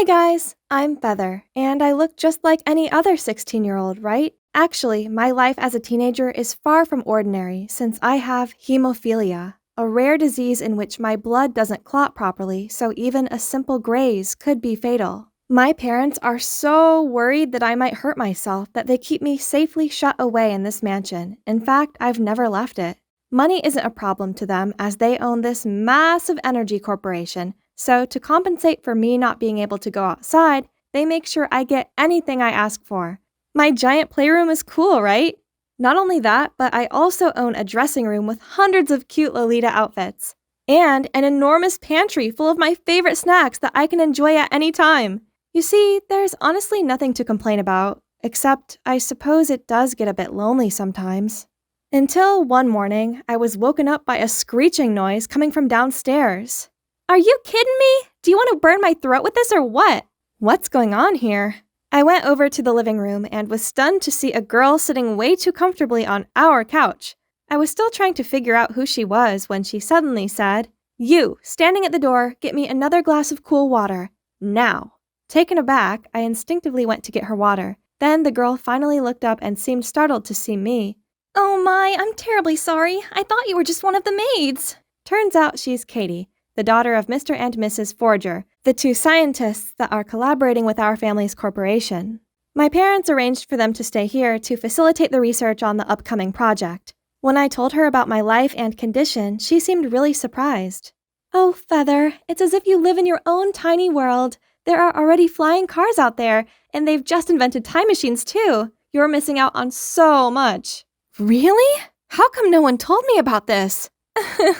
Hey guys, I'm Feather, and I look just like any other 16-year-old, right? Actually, my life as a teenager is far from ordinary since I have hemophilia, a rare disease in which my blood doesn't clot properly, so even a simple graze could be fatal. My parents are so worried that I might hurt myself that they keep me safely shut away in this mansion. In fact, I've never left it. Money isn't a problem to them as they own this massive energy corporation, so to compensate for me not being able to go outside, they make sure I get anything I ask for. My giant playroom is cool, right? Not only that, but I also own a dressing room with hundreds of cute Lolita outfits. And an enormous pantry full of my favorite snacks that I can enjoy at any time. You see, there's honestly nothing to complain about, except I suppose it does get a bit lonely sometimes. Until one morning, I was woken up by a screeching noise coming from downstairs. Are you kidding me? Do you want to burn my throat with this or what? What's going on here? I went over to the living room and was stunned to see a girl sitting way too comfortably on our couch. I was still trying to figure out who she was when she suddenly said, "You, standing at the door, get me another glass of cool water. Now." Taken aback, I instinctively went to get her water. Then the girl finally looked up and seemed startled to see me. "Oh my, I'm terribly sorry. I thought you were just one of the maids." Turns out she's Katie, the daughter of Mr. and Mrs. Forger, the two scientists that are collaborating with our family's corporation. My parents arranged for them to stay here to facilitate the research on the upcoming project. When I told her about my life and condition, she seemed really surprised. "Oh, Feather, it's as if you live in your own tiny world. There are already flying cars out there, and they've just invented time machines too. You're missing out on so much." "Really? How come no one told me about this?"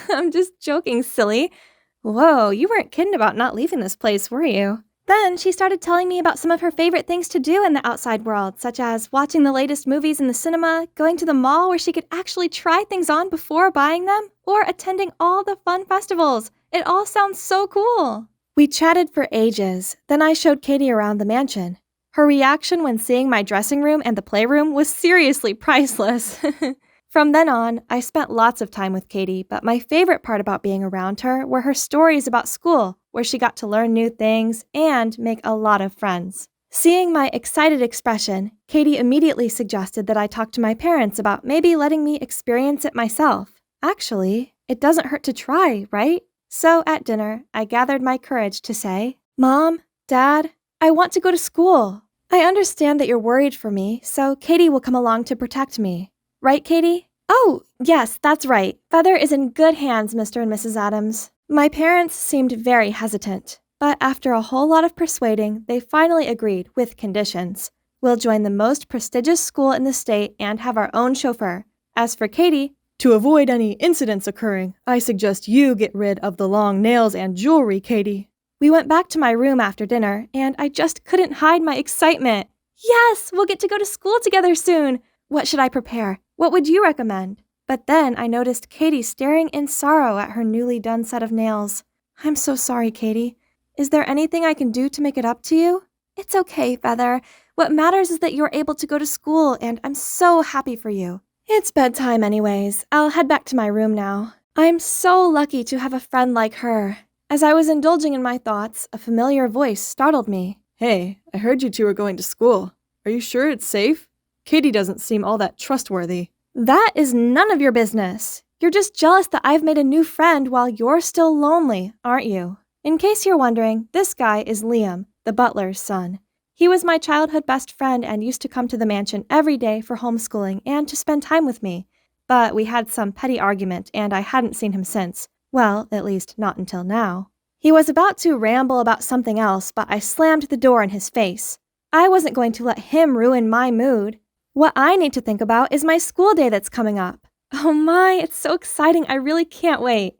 "I'm just joking, silly. Whoa, you weren't kidding about not leaving this place, were you?" Then she started telling me about some of her favorite things to do in the outside world, such as watching the latest movies in the cinema, going to the mall where she could actually try things on before buying them, or attending all the fun festivals. It all sounds so cool. We chatted for ages, then I showed Katie around the mansion. Her reaction when seeing my dressing room and the playroom was seriously priceless. From then on, I spent lots of time with Katie, but my favorite part about being around her were her stories about school, where she got to learn new things and make a lot of friends. Seeing my excited expression, Katie immediately suggested that I talk to my parents about maybe letting me experience it myself. Actually, it doesn't hurt to try, right? So at dinner, I gathered my courage to say, "Mom, Dad, I want to go to school. I understand that you're worried for me, so Katie will come along to protect me. Right, Katie?" "Oh, yes, that's right. Feather is in good hands, Mr. and Mrs. Adams." My parents seemed very hesitant, but after a whole lot of persuading, they finally agreed with conditions. We'll join the most prestigious school in the state and have our own chauffeur. As for Katie, "To avoid any incidents occurring, I suggest you get rid of the long nails and jewelry, Katie." We went back to my room after dinner, and I just couldn't hide my excitement. Yes, we'll get to go to school together soon. What should I prepare? What would you recommend? But then I noticed Katie staring in sorrow at her newly done set of nails. "I'm so sorry, Katie. Is there anything I can do to make it up to you?" "It's okay, Feather. What matters is that you're able to go to school, and I'm so happy for you." It's bedtime anyways. I'll head back to my room now. I'm so lucky to have a friend like her. As I was indulging in my thoughts, a familiar voice startled me. "Hey, I heard you two are going to school. Are you sure it's safe? Katie doesn't seem all that trustworthy." "That is none of your business. You're just jealous that I've made a new friend while you're still lonely, aren't you?" In case you're wondering, this guy is Liam, the butler's son. He was my childhood best friend and used to come to the mansion every day for homeschooling and to spend time with me. But we had some petty argument and I hadn't seen him since. Well, at least not until now. He was about to ramble about something else, but I slammed the door in his face. I wasn't going to let him ruin my mood. What I need to think about is my school day that's coming up. Oh my, it's so exciting, I really can't wait.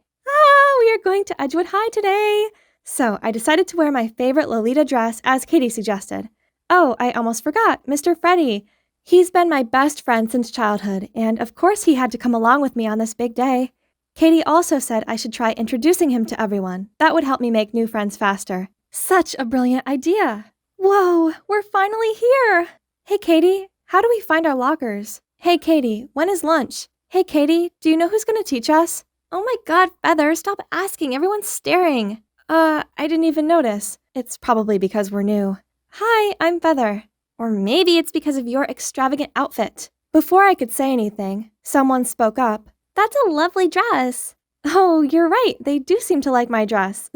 We are going to Edgewood High today. So I decided to wear my favorite Lolita dress as Katie suggested. Oh, I almost forgot, Mr. Freddie. He's been my best friend since childhood, and of course he had to come along with me on this big day. Katie also said I should try introducing him to everyone. That would help me make new friends faster. Such a brilliant idea. Whoa, we're finally here. Hey, Katie. How do we find our lockers? Hey, Katie, when is lunch? Hey, Katie, do you know who's going to teach us? Oh my God, Feather, stop asking. Everyone's staring. I didn't even notice. It's probably because we're new. Hi, I'm Feather. Or maybe it's because of your extravagant outfit. Before I could say anything, someone spoke up. That's a lovely dress. Oh, you're right. They do seem to like my dress.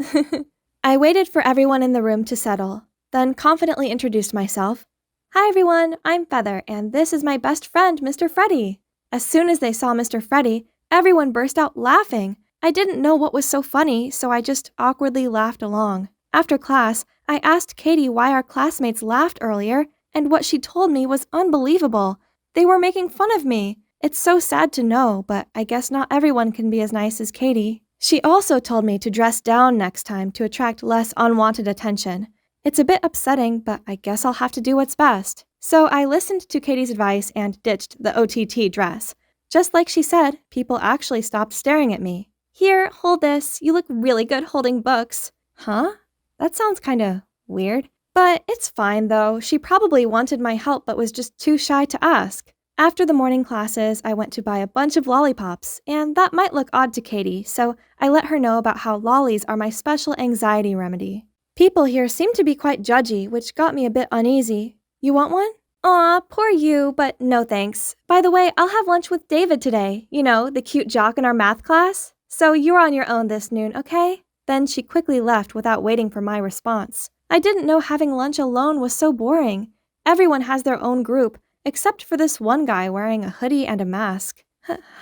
I waited for everyone in the room to settle, then confidently introduced myself. Hi, everyone. I'm Feather, and this is my best friend, Mr. Freddy. As soon as they saw Mr. Freddy, everyone burst out laughing. I didn't know what was so funny, so I just awkwardly laughed along. After class, I asked Katie why our classmates laughed earlier, and what she told me was unbelievable. They were making fun of me. It's so sad to know, but I guess not everyone can be as nice as Katie. She also told me to dress down next time to attract less unwanted attention. It's a bit upsetting, but I guess I'll have to do what's best. So I listened to Katie's advice and ditched the OTT dress. Just like she said, people actually stopped staring at me. Here, hold this. You look really good holding books. Huh? That sounds kinda weird. But it's fine though. She probably wanted my help but was just too shy to ask. After the morning classes, I went to buy a bunch of lollipops, and that might look odd to Katie, so I let her know about how lollies are my special anxiety remedy. People here seem to be quite judgy, which got me a bit uneasy. You want one? Aw, poor you, but no thanks. By the way, I'll have lunch with David today. You know, the cute jock in our math class. So you're on your own this noon, okay? Then she quickly left without waiting for my response. I didn't know having lunch alone was so boring. Everyone has their own group, except for this one guy wearing a hoodie and a mask.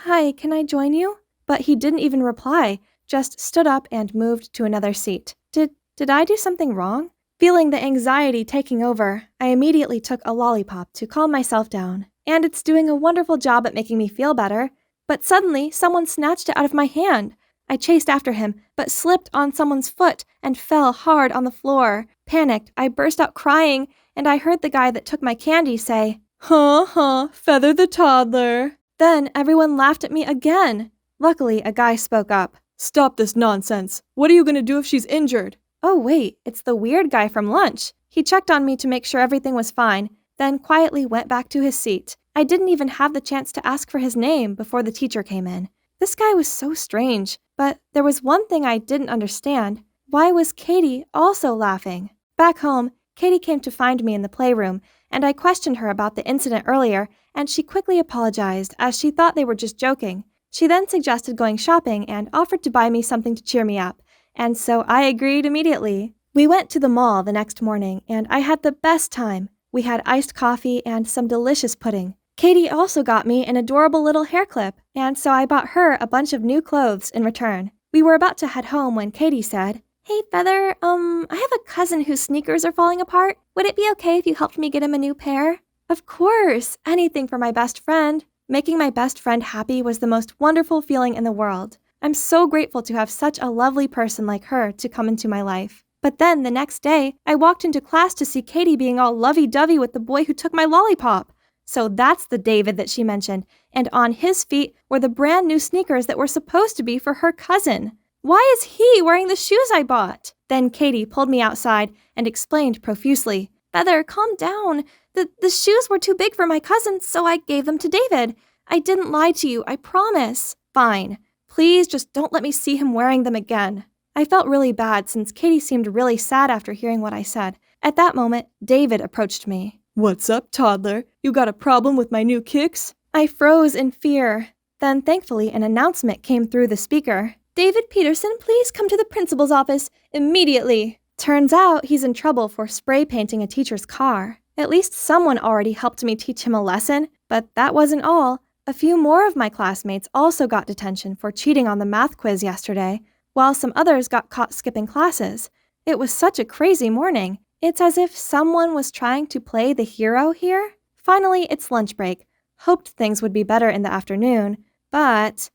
Hi, can I join you? But he didn't even reply, just stood up and moved to another seat. Did I do something wrong? Feeling the anxiety taking over, I immediately took a lollipop to calm myself down. And it's doing a wonderful job at making me feel better. But suddenly, someone snatched it out of my hand. I chased after him, but slipped on someone's foot and fell hard on the floor. Panicked, I burst out crying, and I heard the guy that took my candy say, Feather the toddler. Then everyone laughed at me again. Luckily, a guy spoke up. Stop this nonsense. What are you going to do if she's injured? Oh wait, it's the weird guy from lunch. He checked on me to make sure everything was fine, then quietly went back to his seat. I didn't even have the chance to ask for his name before the teacher came in. This guy was so strange, but there was one thing I didn't understand. Why was Katie also laughing? Back home, Katie came to find me in the playroom, and I questioned her about the incident earlier, and she quickly apologized as she thought they were just joking. She then suggested going shopping and offered to buy me something to cheer me up, and so I agreed immediately. We went to the mall the next morning, and I had the best time. We had iced coffee and some delicious pudding. Katie also got me an adorable little hair clip, and so I bought her a bunch of new clothes in return. We were about to head home when Katie said, Hey, Feather, I have a cousin whose sneakers are falling apart. Would it be okay if you helped me get him a new pair? Of course, anything for my best friend. Making my best friend happy was the most wonderful feeling in the world. I'm so grateful to have such a lovely person like her to come into my life. But then the next day, I walked into class to see Katie being all lovey-dovey with the boy who took my lollipop. So that's the David that she mentioned, and on his feet were the brand new sneakers that were supposed to be for her cousin. Why is he wearing the shoes I bought? Then Katie pulled me outside and explained profusely. Feather, calm down. The shoes were too big for my cousin, so I gave them to David. I didn't lie to you, I promise. Fine. Please just don't let me see him wearing them again. I felt really bad since Katie seemed really sad after hearing what I said. At that moment, David approached me. What's up, toddler? You got a problem with my new kicks? I froze in fear. Then, thankfully, an announcement came through the speaker. David Peterson, please come to the principal's office immediately. Turns out he's in trouble for spray painting a teacher's car. At least someone already helped me teach him a lesson, but that wasn't all. A few more of my classmates also got detention for cheating on the math quiz yesterday, while some others got caught skipping classes. It was such a crazy morning. It's as if someone was trying to play the hero here. Finally, it's lunch break. Hoped things would be better in the afternoon, but...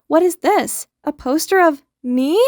What is this? A poster of me?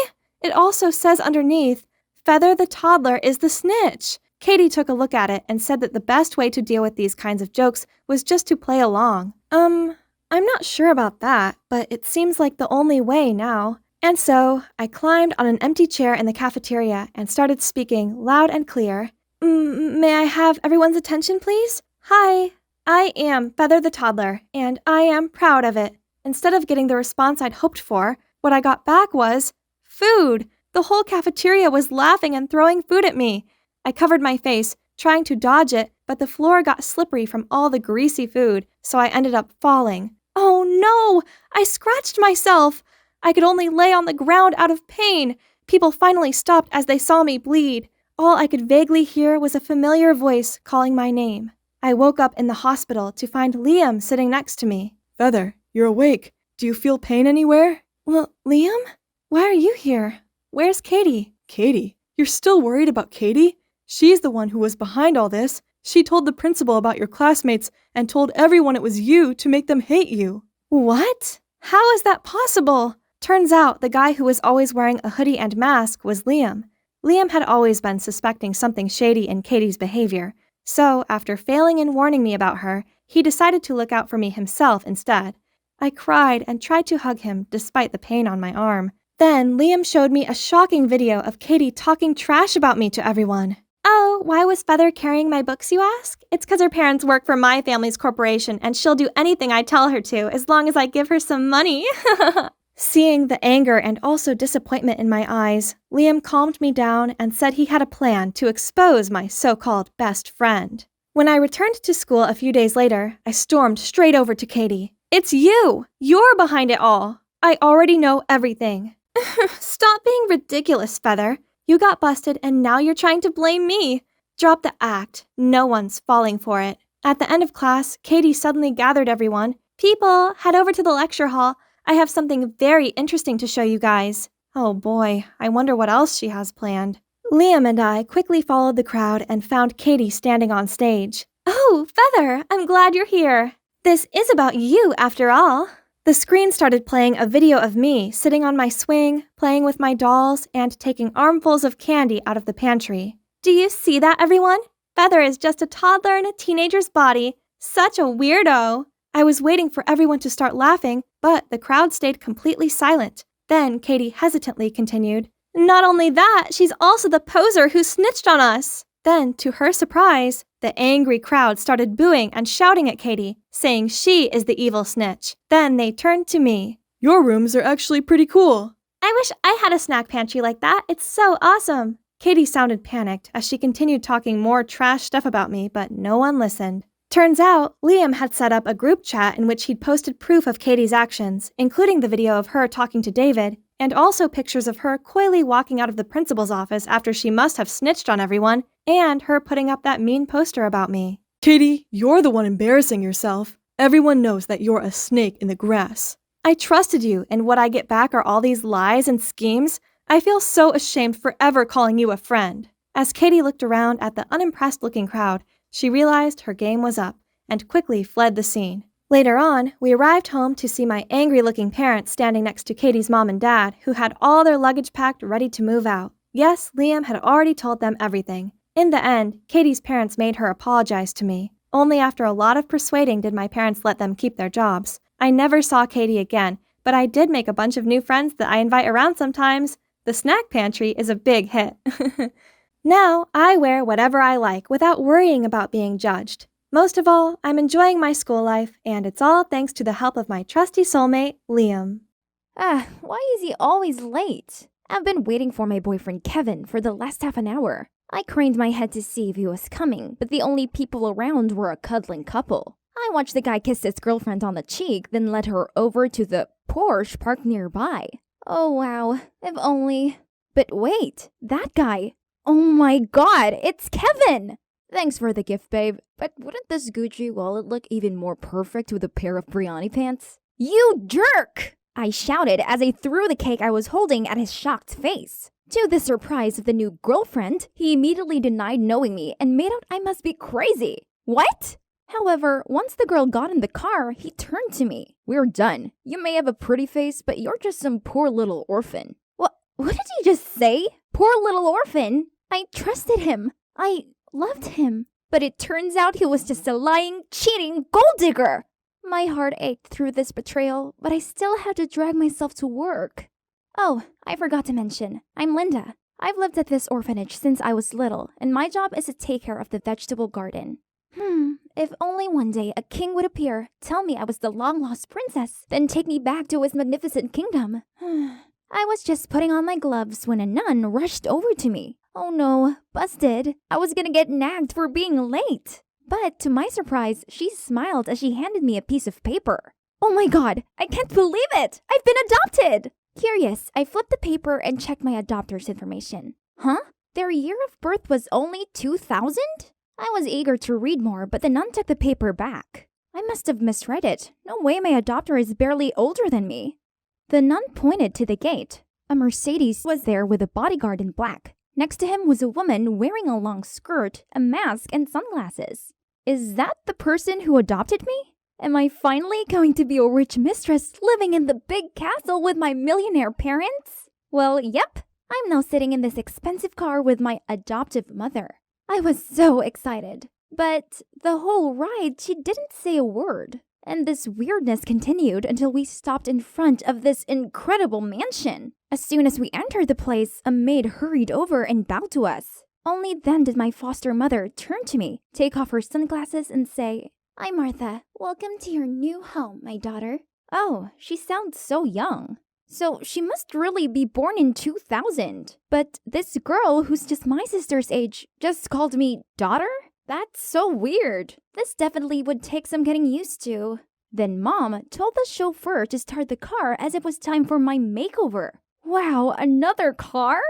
It also says underneath, Feather the toddler is the snitch. Katie took a look at it and said that the best way to deal with these kinds of jokes was just to play along. I'm not sure about that, but it seems like the only way now. And so, I climbed on an empty chair in the cafeteria and started speaking loud and clear. May I have everyone's attention, please? Hi, I am Feather the toddler, and I am proud of it. Instead of getting the response I'd hoped for, what I got back was food. The whole cafeteria was laughing and throwing food at me. I covered my face, trying to dodge it, but the floor got slippery from all the greasy food, so I ended up falling. Oh no! I scratched myself! I could only lay on the ground out of pain. People finally stopped as they saw me bleed. All I could vaguely hear was a familiar voice calling my name. I woke up in the hospital to find Liam sitting next to me. Feather, you're awake. Do you feel pain anywhere? Well, Liam? Why are you here? Where's Katie? Katie? You're still worried about Katie? She's the one who was behind all this. She told the principal about your classmates and told everyone it was you to make them hate you. What? How is that possible? Turns out the guy who was always wearing a hoodie and mask was Liam. Liam had always been suspecting something shady in Katie's behavior. So, after failing and warning me about her, he decided to look out for me himself instead. I cried and tried to hug him despite the pain on my arm. Then, Liam showed me a shocking video of Katie talking trash about me to everyone. Oh, why was Feather carrying my books, you ask? It's because her parents work for my family's corporation and she'll do anything I tell her to as long as I give her some money. Seeing the anger and also disappointment in my eyes, Liam calmed me down and said he had a plan to expose my so-called best friend. When I returned to school a few days later, I stormed straight over to Katie. It's you! You're behind it all! I already know everything. Stop being ridiculous, Feather. You got busted and now you're trying to blame me. Drop the act. No one's falling for it. At the end of class, Katie suddenly gathered everyone. People, head over to the lecture hall. I have something very interesting to show you guys. Oh boy, I wonder what else she has planned. Liam and I quickly followed the crowd and found Katie standing on stage. Oh, Feather, I'm glad you're here. This is about you after all. The screen started playing a video of me sitting on my swing, playing with my dolls, and taking armfuls of candy out of the pantry. Do you see that, everyone? Feather is just a toddler in a teenager's body. Such a weirdo. I was waiting for everyone to start laughing, but the crowd stayed completely silent. Then Katie hesitantly continued, Not only that, she's also the poser who snitched on us. Then, to her surprise, the angry crowd started booing and shouting at Katie, saying she is the evil snitch. Then they turned to me. Your rooms are actually pretty cool. I wish I had a snack pantry like that. It's so awesome. Katie sounded panicked as she continued talking more trash stuff about me, but no one listened. Turns out, Liam had set up a group chat in which he'd posted proof of Katie's actions, including the video of her talking to David, and also pictures of her coyly walking out of the principal's office after she must have snitched on everyone, and her putting up that mean poster about me. Katie, you're the one embarrassing yourself. Everyone knows that you're a snake in the grass. I trusted you, and what I get back are all these lies and schemes. I feel so ashamed for ever calling you a friend. As Katie looked around at the unimpressed-looking crowd, she realized her game was up, and quickly fled the scene. Later on, we arrived home to see my angry-looking parents standing next to Katie's mom and dad, who had all their luggage packed ready to move out. Yes, Liam had already told them everything. In the end, Katie's parents made her apologize to me. Only after a lot of persuading did my parents let them keep their jobs. I never saw Katie again, but I did make a bunch of new friends that I invite around sometimes. The snack pantry is a big hit. Now, I wear whatever I like without worrying about being judged. Most of all, I'm enjoying my school life, and it's all thanks to the help of my trusty soulmate, Liam. Why is he always late? I've been waiting for my boyfriend Kevin for the last half an hour. I craned my head to see if he was coming, but the only people around were a cuddling couple. I watched the guy kiss his girlfriend on the cheek, then led her over to the Porsche parked nearby. Oh wow, if only... But wait, that guy... Oh my god, it's Kevin! Thanks for the gift, babe, but wouldn't this Gucci wallet look even more perfect with a pair of Brioni pants? You jerk! I shouted as I threw the cake I was holding at his shocked face. To the surprise of the new girlfriend, he immediately denied knowing me and made out I must be crazy. What? However, once the girl got in the car, he turned to me. We're done. You may have a pretty face, but you're just some poor little orphan. What did you just say? Poor little orphan? I trusted him. I loved him. But it turns out he was just a lying, cheating gold digger. My heart ached through this betrayal, but I still had to drag myself to work. Oh, I forgot to mention, I'm Linda. I've lived at this orphanage since I was little, and my job is to take care of the vegetable garden. If only one day a king would appear, tell me I was the long-lost princess, then take me back to his magnificent kingdom. I was just putting on my gloves when a nun rushed over to me. Oh no, busted. I was gonna get nagged for being late. But to my surprise, she smiled as she handed me a piece of paper. Oh my god, I can't believe it! I've been adopted! Curious, I flipped the paper and checked my adopter's information. Huh? Their year of birth was only 2000? I was eager to read more, but the nun took the paper back. I must have misread it. No way my adopter is barely older than me. The nun pointed to the gate. A Mercedes was there with a bodyguard in black. Next to him was a woman wearing a long skirt, a mask, and sunglasses. Is that the person who adopted me? Am I finally going to be a rich mistress living in the big castle with my millionaire parents? Well, yep. I'm now sitting in this expensive car with my adoptive mother. I was so excited. But the whole ride, she didn't say a word. And this weirdness continued until we stopped in front of this incredible mansion. As soon as we entered the place, a maid hurried over and bowed to us. Only then did my foster mother turn to me, take off her sunglasses, and say, "Hi, Martha. Welcome to your new home, my daughter." Oh, she sounds so young. So she must really be born in 2000. But this girl, who's just my sister's age, just called me daughter? That's so weird. This definitely would take some getting used to. Then Mom told the chauffeur to start the car as it was time for my makeover. Wow, another car?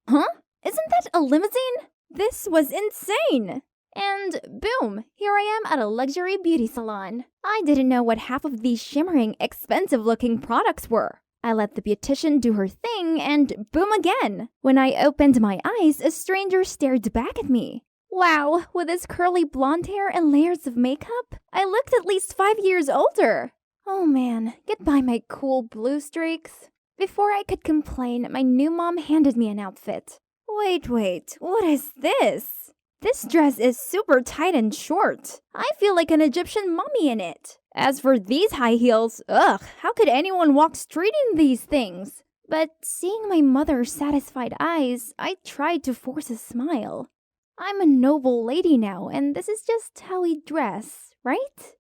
Huh? Isn't that a limousine? This was insane. And boom, here I am at a luxury beauty salon. I didn't know what half of these shimmering, expensive-looking products were. I let the beautician do her thing and boom again. When I opened my eyes, a stranger stared back at me. Wow, with his curly blonde hair and layers of makeup, I looked at least 5 years older. Oh man, goodbye my cool blue streaks. Before I could complain, my new mom handed me an outfit. Wait, what is this? This dress is super tight and short. I feel like an Egyptian mummy in it. As for these high heels, ugh, how could anyone walk straight in these things? But seeing my mother's satisfied eyes, I tried to force a smile. I'm a noble lady now, and this is just how we dress, right?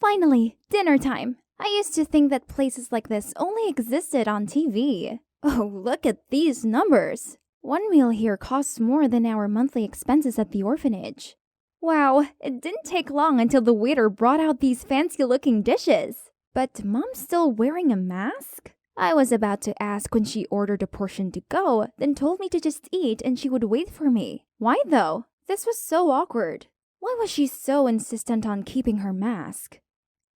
Finally, dinner time. I used to think that places like this only existed on TV. Oh, look at these numbers. One meal here costs more than our monthly expenses at the orphanage. Wow, it didn't take long until the waiter brought out these fancy-looking dishes. But Mom's still wearing a mask? I was about to ask when she ordered a portion to go, then told me to just eat and she would wait for me. Why though? This was so awkward. Why was she so insistent on keeping her mask?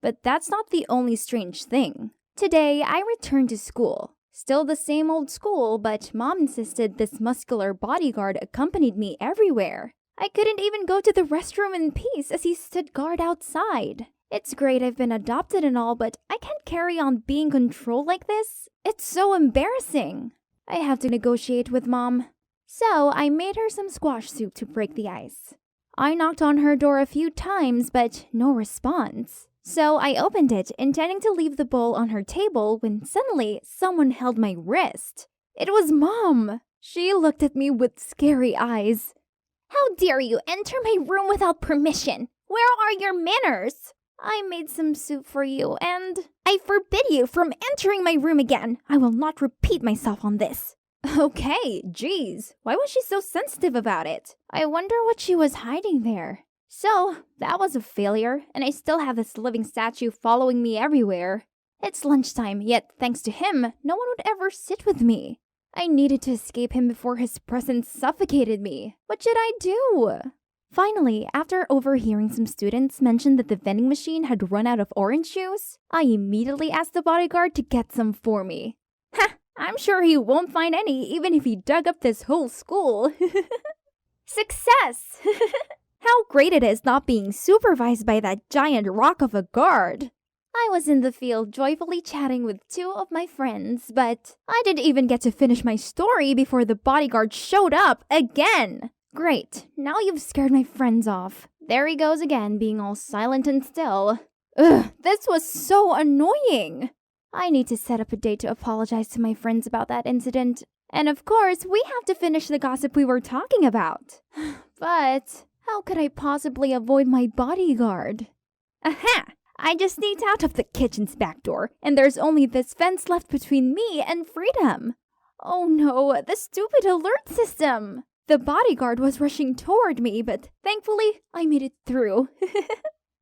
But that's not the only strange thing. Today, I returned to school. Still the same old school, but Mom insisted this muscular bodyguard accompanied me everywhere. I couldn't even go to the restroom in peace as he stood guard outside. It's great I've been adopted and all, but I can't carry on being controlled like this. It's so embarrassing. I have to negotiate with Mom. So I made her some squash soup to break the ice. I knocked on her door a few times, but no response. So I opened it, intending to leave the bowl on her table when suddenly someone held my wrist. It was Mom. She looked at me with scary eyes. "How dare you enter my room without permission? Where are your manners? I made some soup for you and I forbid you from entering my room again. I will not repeat myself on this." Okay, geez. Why was she so sensitive about it? I wonder what she was hiding there. So, that was a failure, and I still have this living statue following me everywhere. It's lunchtime, yet thanks to him, no one would ever sit with me. I needed to escape him before his presence suffocated me. What should I do? Finally, after overhearing some students mention that the vending machine had run out of orange juice, I immediately asked the bodyguard to get some for me. Ha! I'm sure he won't find any even if he dug up this whole school. Success! How great it is not being supervised by that giant rock of a guard. I was in the field joyfully chatting with 2 of my friends, but I didn't even get to finish my story before the bodyguard showed up again. Great, now you've scared my friends off. There he goes again, being all silent and still. Ugh, this was so annoying. I need to set up a date to apologize to my friends about that incident. And of course, we have to finish the gossip we were talking about. But how could I possibly avoid my bodyguard? Aha! I just sneaked out of the kitchen's back door, and there's only this fence left between me and freedom. Oh no, the stupid alert system! The bodyguard was rushing toward me, but thankfully I made it through.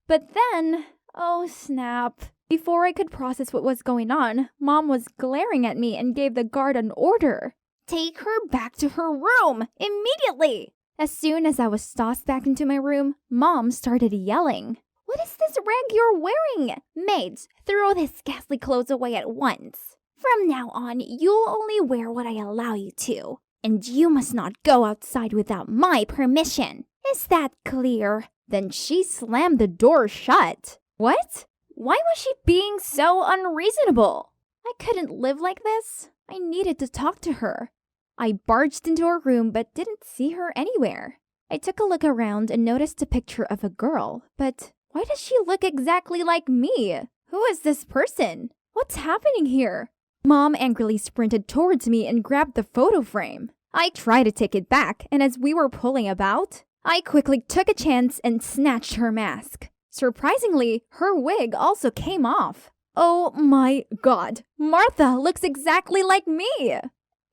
But then, oh snap. Before I could process what was going on, Mom was glaring at me and gave the guard an order. Take her back to her room, immediately! As soon as I was tossed back into my room, Mom started yelling. What is this rag you're wearing? Maids, throw this ghastly clothes away at once. From now on, you'll only wear what I allow you to. And you must not go outside without my permission. Is that clear? Then she slammed the door shut. What? Why was she being so unreasonable? I couldn't live like this. I needed to talk to her. I barged into her room but didn't see her anywhere. I took a look around and noticed a picture of a girl, but why does she look exactly like me? Who is this person? What's happening here? Mom angrily sprinted towards me and grabbed the photo frame. I tried to take it back, and as we were pulling about, I quickly took a chance and snatched her mask. Surprisingly, her wig also came off. Oh my god, Martha looks exactly like me!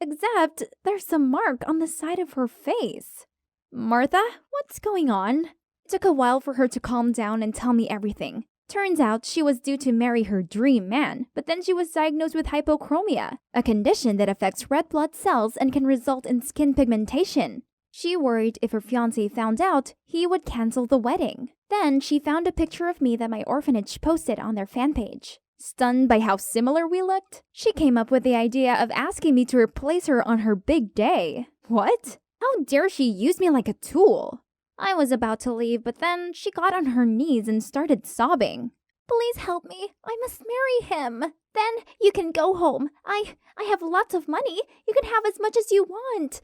Except there's a mark on the side of her face. Martha, what's going on? It took a while for her to calm down and tell me everything. Turns out she was due to marry her dream man, but then she was diagnosed with hypochromia, a condition that affects red blood cells and can result in skin pigmentation. She worried if her fiancé found out, he would cancel the wedding. Then she found a picture of me that my orphanage posted on their fan page. Stunned by how similar we looked, she came up with the idea of asking me to replace her on her big day. What? How dare she use me like a tool? I was about to leave, but then she got on her knees and started sobbing. Please help me. I must marry him. Then you can go home. I have lots of money. You can have as much as you want.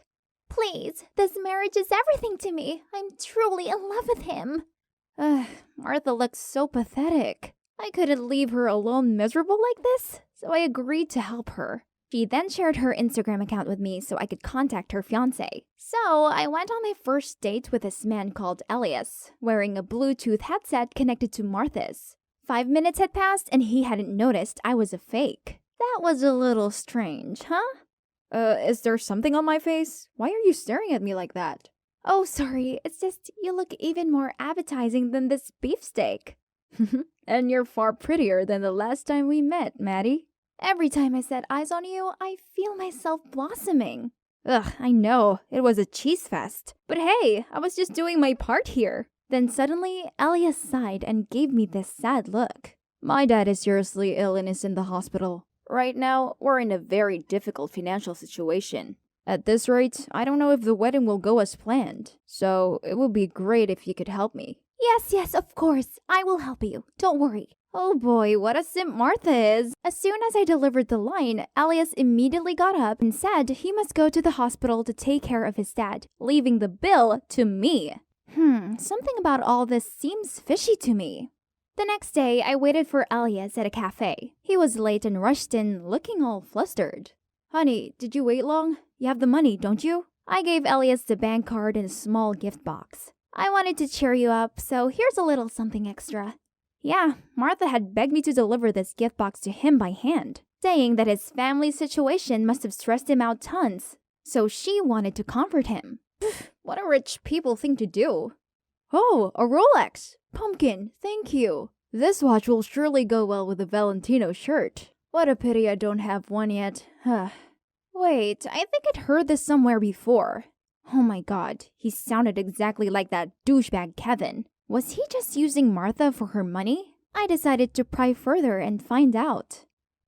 Please, this marriage is everything to me. I'm truly in love with him. Martha looks so pathetic. I couldn't leave her alone miserable like this, so I agreed to help her. She then shared her Instagram account with me so I could contact her fiancé. So I went on my first date with this man called Elias, wearing a Bluetooth headset connected to Martha's. 5 minutes had passed and he hadn't noticed I was a fake. That was a little strange, huh? Is there something on my face? Why are you staring at me like that? Oh, sorry. It's just you look even more appetizing than this beefsteak. And you're far prettier than the last time we met, Maddie. Every time I set eyes on you, I feel myself blossoming. Ugh, I know. It was a cheese fest. But hey, I was just doing my part here. Then suddenly, Elias sighed and gave me this sad look. My dad is seriously ill and is in the hospital. Right now, we're in a very difficult financial situation. At this rate, I don't know if the wedding will go as planned. So, it would be great if you could help me. Yes, of course. I will help you. Don't worry. Oh boy, what a simp Martha is. As soon as I delivered the line, Elias immediately got up and said he must go to the hospital to take care of his dad, leaving the bill to me. Something about all this seems fishy to me. The next day, I waited for Elias at a cafe. He was late and rushed in, looking all flustered. Honey, did you wait long? You have the money, don't you? I gave Elias the bank card and a small gift box. I wanted to cheer you up, so here's a little something extra. Yeah, Martha had begged me to deliver this gift box to him by hand, saying that his family situation must have stressed him out tons, so she wanted to comfort him. What a rich people thing to do. Oh, a Rolex! Pumpkin, thank you. This watch will surely go well with the Valentino shirt. What a pity I don't have one yet. Wait, I think I'd heard this somewhere before. Oh my god, he sounded exactly like that douchebag Kevin. Was he just using Martha for her money? I decided to pry further and find out.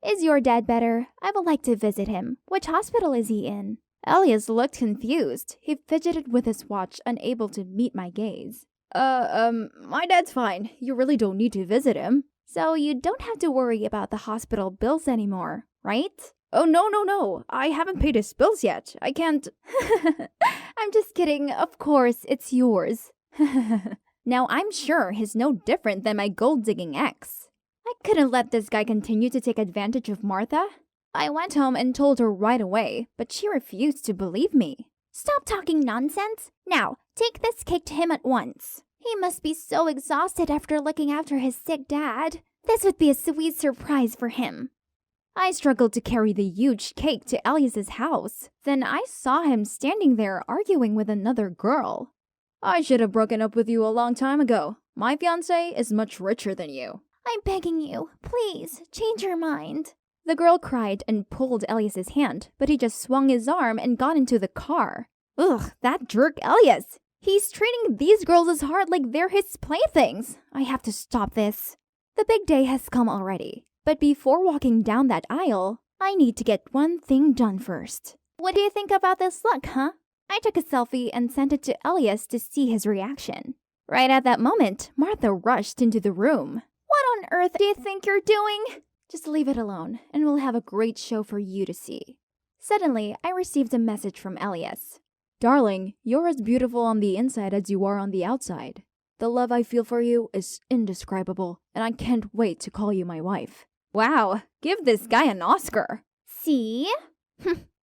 Is your dad better? I would like to visit him. Which hospital is he in? Elias looked confused. He fidgeted with his watch, unable to meet my gaze. My dad's fine. You really don't need to visit him. So you don't have to worry about the hospital bills anymore, right? Oh, no. I haven't paid his bills yet. I can't... I'm just kidding. Of course, it's yours. Now I'm sure he's no different than my gold-digging ex. I couldn't let this guy continue to take advantage of Martha. I went home and told her right away, but she refused to believe me. Stop talking nonsense. Now, take this cake to him at once. He must be so exhausted after looking after his sick dad. This would be a sweet surprise for him. I struggled to carry the huge cake to Elias's house. Then I saw him standing there arguing with another girl. I should have broken up with you a long time ago. My fiancé is much richer than you. I'm begging you, please, change your mind. The girl cried and pulled Elias's hand, but he just swung his arm and got into the car. Ugh, that jerk Elias! He's treating these girls as hard like they're his playthings. I have to stop this. The big day has come already, but before walking down that aisle, I need to get one thing done first. What do you think about this look, huh? I took a selfie and sent it to Elias to see his reaction. Right at that moment, Martha rushed into the room. What on earth do you think you're doing? Just leave it alone, and we'll have a great show for you to see. Suddenly, I received a message from Elias. Darling, you're as beautiful on the inside as you are on the outside. The love I feel for you is indescribable, and I can't wait to call you my wife. Wow, give this guy an Oscar. See?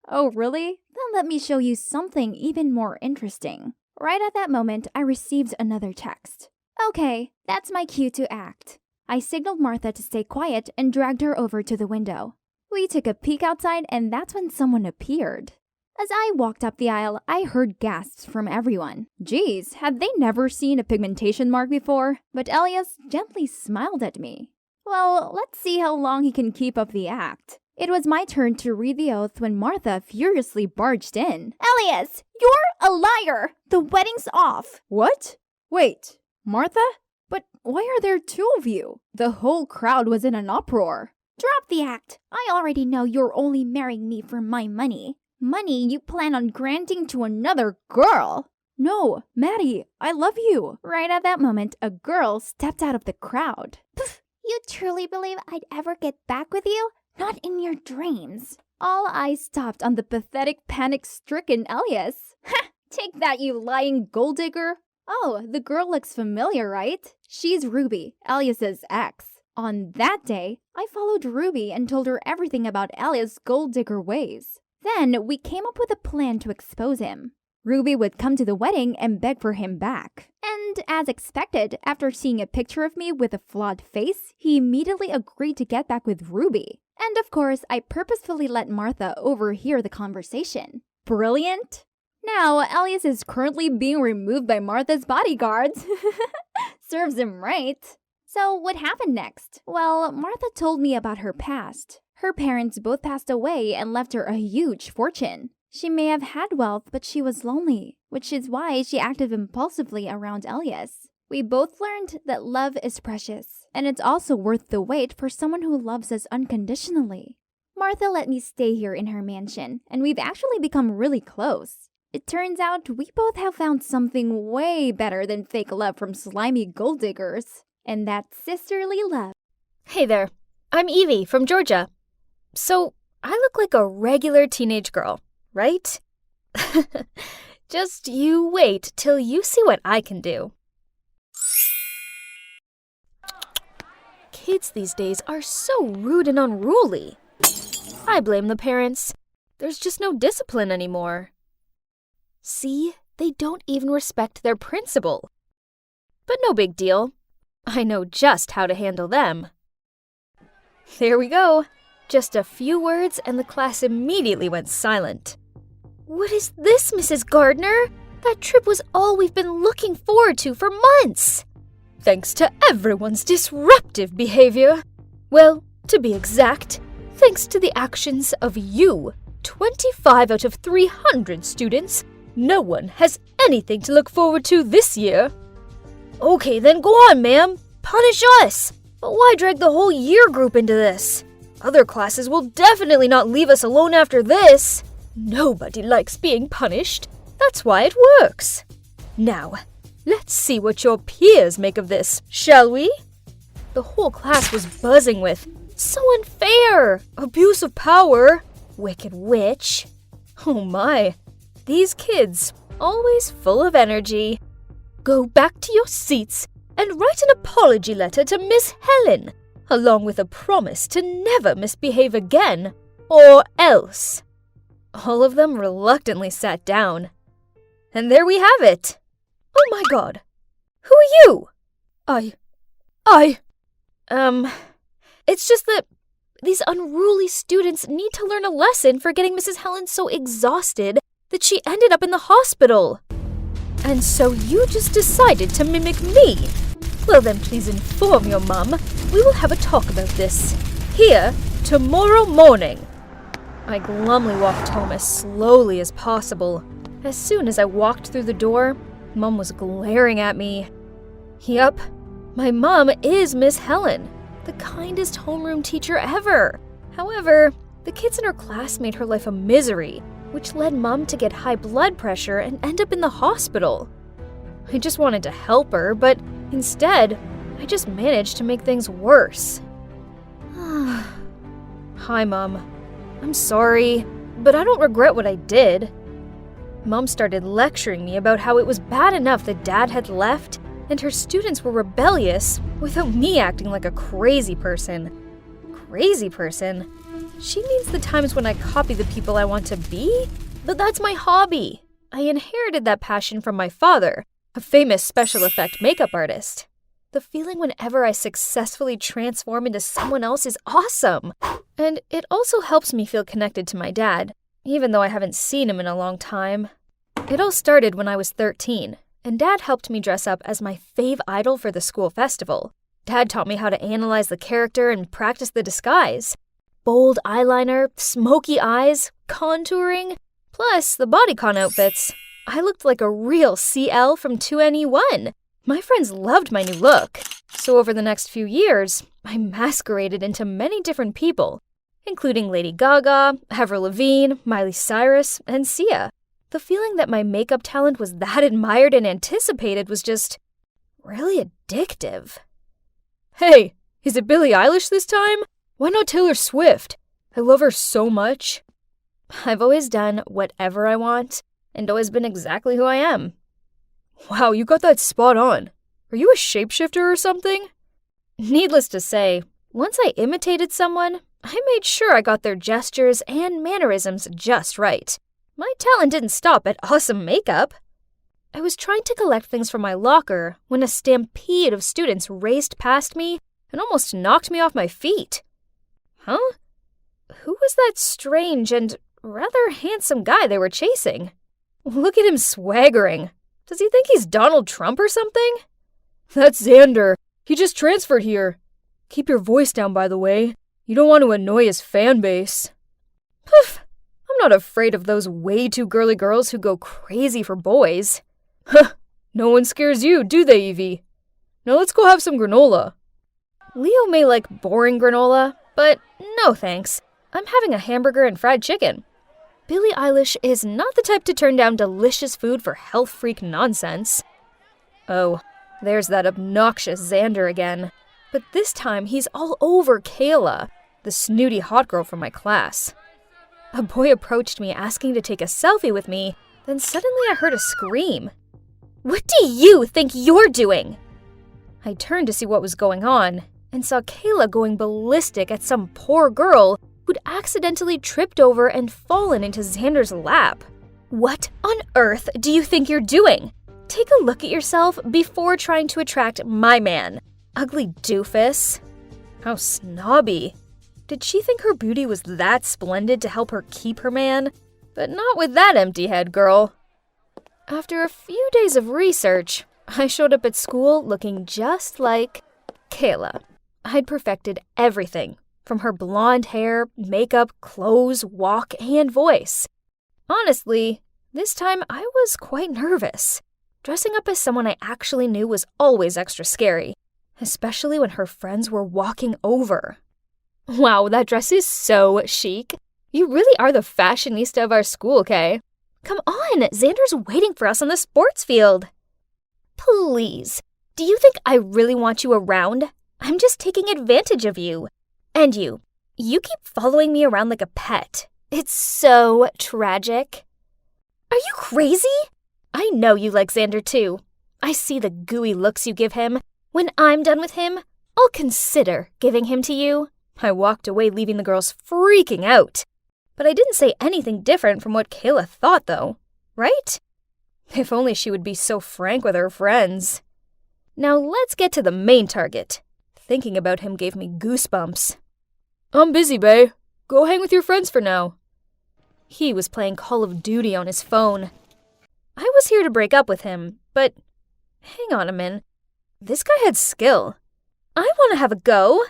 Oh, really? Then let me show you something even more interesting. Right at that moment, I received another text. Okay, that's my cue to act. I signaled Martha to stay quiet and dragged her over to the window. We took a peek outside, and that's when someone appeared. As I walked up the aisle, I heard gasps from everyone. Geez, had they never seen a pigmentation mark before? But Elias gently smiled at me. Well, let's see how long he can keep up the act. It was my turn to read the oath when Martha furiously barged in. Elias, you're a liar! The wedding's off! What? Wait, Martha? But why are there two of you? The whole crowd was in an uproar. Drop the act. I already know you're only marrying me for my money. Money you plan on granting to another girl. No, Maddie, I love you. Right at that moment, a girl stepped out of the crowd. Pff, you truly believe I'd ever get back with you? Not in your dreams. All eyes stopped on the pathetic, panic-stricken Elias. Ha! Take that, you lying gold digger. Oh, the girl looks familiar, right? She's Ruby, Elias's ex. On that day, I followed Ruby and told her everything about Elias' gold digger ways. Then we came up with a plan to expose him. Ruby would come to the wedding and beg for him back. And as expected, after seeing a picture of me with a flawed face, he immediately agreed to get back with Ruby. And of course, I purposefully let Martha overhear the conversation. Brilliant? Now, Elias is currently being removed by Martha's bodyguards. Serves him right. So what happened next? Well, Martha told me about her past. Her parents both passed away and left her a huge fortune. She may have had wealth, but she was lonely, which is why she acted impulsively around Elias. We both learned that love is precious, and it's also worth the wait for someone who loves us unconditionally. Martha let me stay here in her mansion, and we've actually become really close. It turns out we both have found something way better than fake love from slimy gold diggers, and that's sisterly love. Hey there, I'm Eevee from Georgia. So, I look like a regular teenage girl, right? Just you wait till you see what I can do. Kids these days are so rude and unruly. I blame the parents. There's just no discipline anymore. See, they don't even respect their principal. But no big deal. I know just how to handle them. There we go. Just a few words and the class immediately went silent. What is this, Mrs. Gardner? That trip was all we've been looking forward to for months. Thanks to everyone's disruptive behavior. Well, to be exact, thanks to the actions of you, 25 out of 300 students, no one has anything to look forward to this year. Okay, then go on, ma'am. Punish us. But why drag the whole year group into this? Other classes will definitely not leave us alone after this. Nobody likes being punished. That's why it works. Now, let's see what your peers make of this, shall we? The whole class was buzzing with, so unfair, abuse of power, wicked witch. Oh my, these kids, always full of energy. Go back to your seats and write an apology letter to Miss Helen, along with a promise to never misbehave again, or else. All of them reluctantly sat down. And there we have it. Oh my god. Who are you? It's just that These unruly students need to learn a lesson for getting Mrs. Helen so exhausted that she ended up in the hospital. And so you just decided to mimic me? Well then, please inform your mum. We will have a talk about this. Here, tomorrow morning. I glumly walked home as slowly as possible. As soon as I walked through the door, Mum was glaring at me. Yup, my mum is Miss Helen, the kindest homeroom teacher ever. However, the kids in her class made her life a misery, which led Mum to get high blood pressure and end up in the hospital. I just wanted to help her, but instead, I just managed to make things worse. Hi, Mum. I'm sorry, but I don't regret what I did. Mum started lecturing me about how it was bad enough that Dad had left and her students were rebellious without me acting like a crazy person. Crazy person? She means the times when I copy the people I want to be? But that's my hobby. I inherited that passion from my father, a famous special effect makeup artist. The feeling whenever I successfully transform into someone else is awesome. And it also helps me feel connected to my dad, even though I haven't seen him in a long time. It all started when I was 13, and Dad helped me dress up as my fave idol for the school festival. Dad taught me how to analyze the character and practice the disguise. Bold eyeliner, smoky eyes, contouring, plus the bodycon outfits. I looked like a real CL from 2NE1. My friends loved my new look. So over the next few years, I masqueraded into many different people, including Lady Gaga, Avril Lavigne, Miley Cyrus, and Sia. The feeling that my makeup talent was that admired and anticipated was just really addictive. Hey, is it Billie Eilish this time? Why not Taylor Swift? I love her so much. I've always done whatever I want and always been exactly who I am. Wow, you got that spot on. Are you a shapeshifter or something? Needless to say, once I imitated someone, I made sure I got their gestures and mannerisms just right. My talent didn't stop at awesome makeup. I was trying to collect things from my locker when a stampede of students raced past me and almost knocked me off my feet. Huh? Who was that strange and rather handsome guy they were chasing? Look at him swaggering. Does he think he's Donald Trump or something? That's Xander. He just transferred here. Keep your voice down, by the way. You don't want to annoy his fan base. Poof! I'm not afraid of those way too girly girls who go crazy for boys. Huh, no one scares you, do they, Eevee? Now let's go have some granola. Leo may like boring granola, but no thanks. I'm having a hamburger and fried chicken. Billie Eilish is not the type to turn down delicious food for health freak nonsense. Oh, there's that obnoxious Xander again. But this time he's all over Kayla, the snooty hot girl from my class. A boy approached me asking to take a selfie with me, then suddenly I heard a scream. What do you think you're doing? I turned to see what was going on, and saw Kayla going ballistic at some poor girl who'd accidentally tripped over and fallen into Xander's lap. What on earth do you think you're doing? Take a look at yourself before trying to attract my man. Ugly doofus. How snobby. Did she think her beauty was that splendid to help her keep her man? But not with that empty head, girl. After a few days of research, I showed up at school looking just like Kayla. I'd perfected everything, from her blonde hair, makeup, clothes, walk, and voice. Honestly, this time I was quite nervous. Dressing up as someone I actually knew was always extra scary, especially when her friends were walking over. Wow, that dress is so chic. You really are the fashionista of our school, Kay. Come on, Xander's waiting for us on the sports field. Please, do you think I really want you around? I'm just taking advantage of you. And you keep following me around like a pet. It's so tragic. Are you crazy? I know you like Xander too. I see the gooey looks you give him. When I'm done with him, I'll consider giving him to you. I walked away, leaving the girls freaking out. But I didn't say anything different from what Kayla thought, though. Right? If only she would be so frank with her friends. Now let's get to the main target. Thinking about him gave me goosebumps. I'm busy, bae. Go hang with your friends for now. He was playing Call of Duty on his phone. I was here to break up with him, but hang on a minute. This guy had skill. I want to have a go.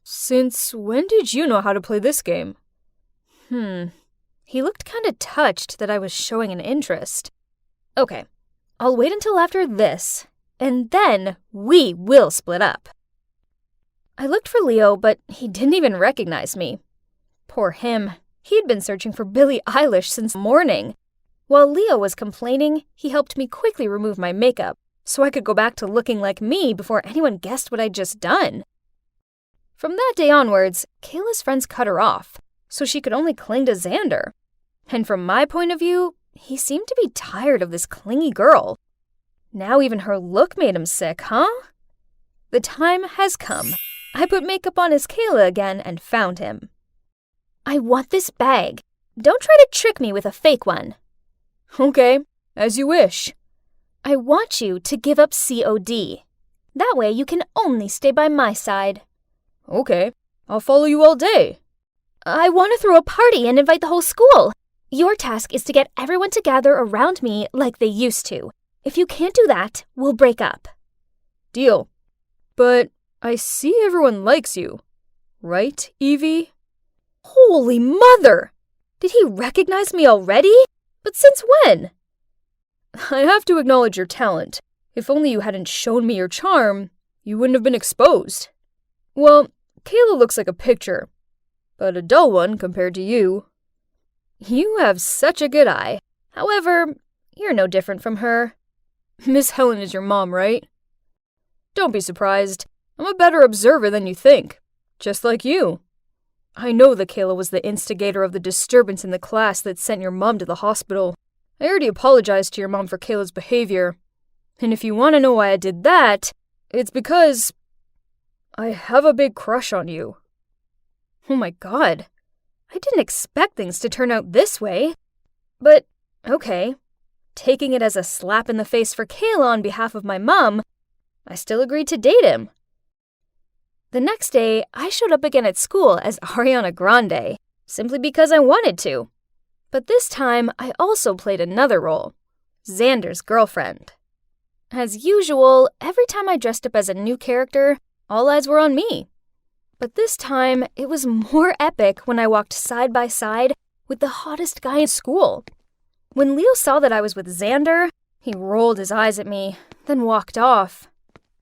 Since when did you know how to play this game? He looked kind of touched that I was showing an interest. Okay, I'll wait until after this, and then we will split up. I looked for Leo, but he didn't even recognize me. Poor him. He'd been searching for Billie Eilish since morning. While Leo was complaining, he helped me quickly remove my makeup, so I could go back to looking like me before anyone guessed what I'd just done. From that day onwards, Kayla's friends cut her off, so she could only cling to Xander. And from my point of view, he seemed to be tired of this clingy girl. Now even her look made him sick, huh? The time has come. I put makeup on as Kayla again and found him. I want this bag. Don't try to trick me with a fake one. Okay, as you wish. I want you to give up COD. That way you can only stay by my side. Okay, I'll follow you all day. I want to throw a party and invite the whole school. Your task is to get everyone to gather around me like they used to. If you can't do that, we'll break up. Deal. But I see everyone likes you. Right, Eevee? Holy mother! Did he recognize me already? But since when? I have to acknowledge your talent. If only you hadn't shown me your charm, you wouldn't have been exposed. Well, Kayla looks like a picture, but a dull one compared to you. You have such a good eye. However, you're no different from her. Miss Helen is your mom, right? Don't be surprised. I'm a better observer than you think. Just like you. I know that Kayla was the instigator of the disturbance in the class that sent your mom to the hospital. I already apologized to your mom for Kayla's behavior. And if you want to know why I did that, it's because I have a big crush on you. Oh my god. I didn't expect things to turn out this way. But, okay. Taking it as a slap in the face for Kayla on behalf of my mom, I still agreed to date him. The next day, I showed up again at school as Ariana Grande, simply because I wanted to. But this time, I also played another role, Xander's girlfriend. As usual, every time I dressed up as a new character, all eyes were on me. But this time, it was more epic when I walked side by side with the hottest guy in school. When Leo saw that I was with Xander, he rolled his eyes at me, then walked off.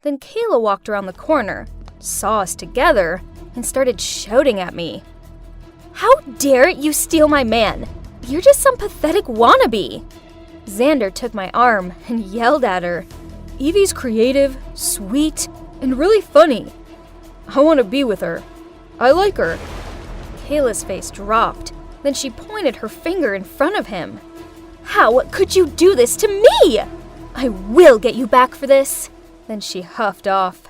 Then Kayla walked around the corner, saw us together, and started shouting at me. How dare you steal my man? You're just some pathetic wannabe. Xander took my arm and yelled at her. Eevee's creative, sweet, and really funny. I want to be with her. I like her. Kayla's face dropped. Then she pointed her finger in front of him. How could you do this to me? I will get you back for this. Then she huffed off.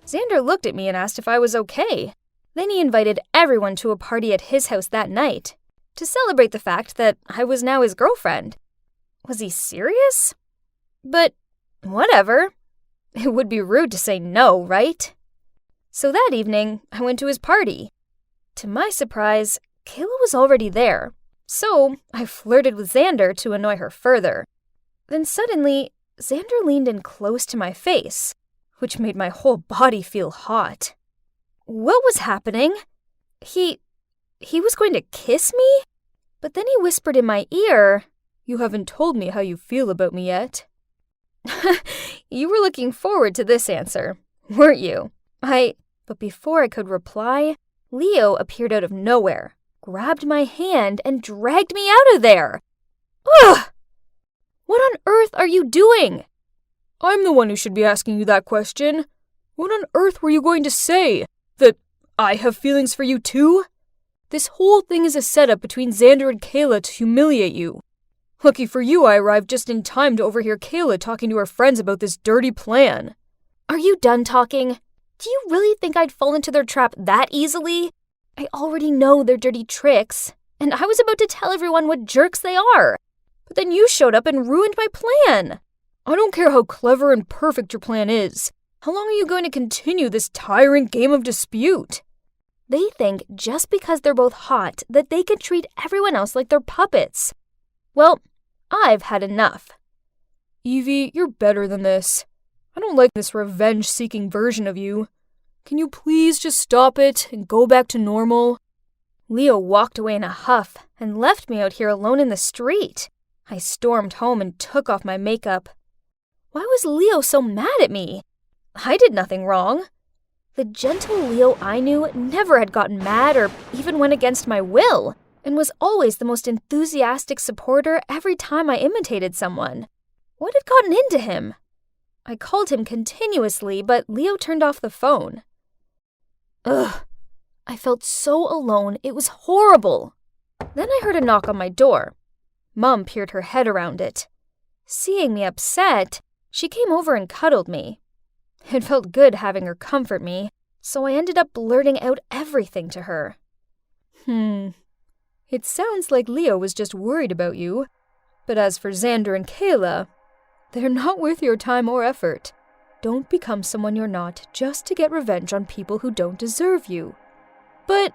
Xander looked at me and asked if I was okay. Then he invited everyone to a party at his house that night to celebrate the fact that I was now his girlfriend. Was he serious? But whatever. It would be rude to say no, right? So that evening, I went to his party. To my surprise, Kayla was already there, so I flirted with Xander to annoy her further. Then suddenly, Xander leaned in close to my face, which made my whole body feel hot. What was happening? He was going to kiss me? But then he whispered in my ear, "You haven't told me how you feel about me yet." You were looking forward to this answer, weren't you? But before I could reply, Leo appeared out of nowhere, grabbed my hand, and dragged me out of there. Ugh! What on earth are you doing? I'm the one who should be asking you that question. What on earth were you going to say? That I have feelings for you too? This whole thing is a setup between Xander and Kayla to humiliate you. Lucky for you, I arrived just in time to overhear Kayla talking to her friends about this dirty plan. Are you done talking? Do you really think I'd fall into their trap that easily? I already know their dirty tricks, and I was about to tell everyone what jerks they are. But then you showed up and ruined my plan. I don't care how clever and perfect your plan is. How long are you going to continue this tiring game of dispute? They think just because they're both hot that they can treat everyone else like they're puppets. Well, I've had enough. Eevee, you're better than this. I don't like this revenge-seeking version of you. Can you please just stop it and go back to normal? Leo walked away in a huff and left me out here alone in the street. I stormed home and took off my makeup. Why was Leo so mad at me? I did nothing wrong. The gentle Leo I knew never had gotten mad or even went against my will, and was always the most enthusiastic supporter every time I imitated someone. What had gotten into him? I called him continuously, but Leo turned off the phone. Ugh. I felt so alone, it was horrible. Then I heard a knock on my door. Mom peered her head around it. Seeing me upset, she came over and cuddled me. It felt good having her comfort me, so I ended up blurting out everything to her. It sounds like Leo was just worried about you. But as for Xander and Kayla, they're not worth your time or effort. Don't become someone you're not just to get revenge on people who don't deserve you. But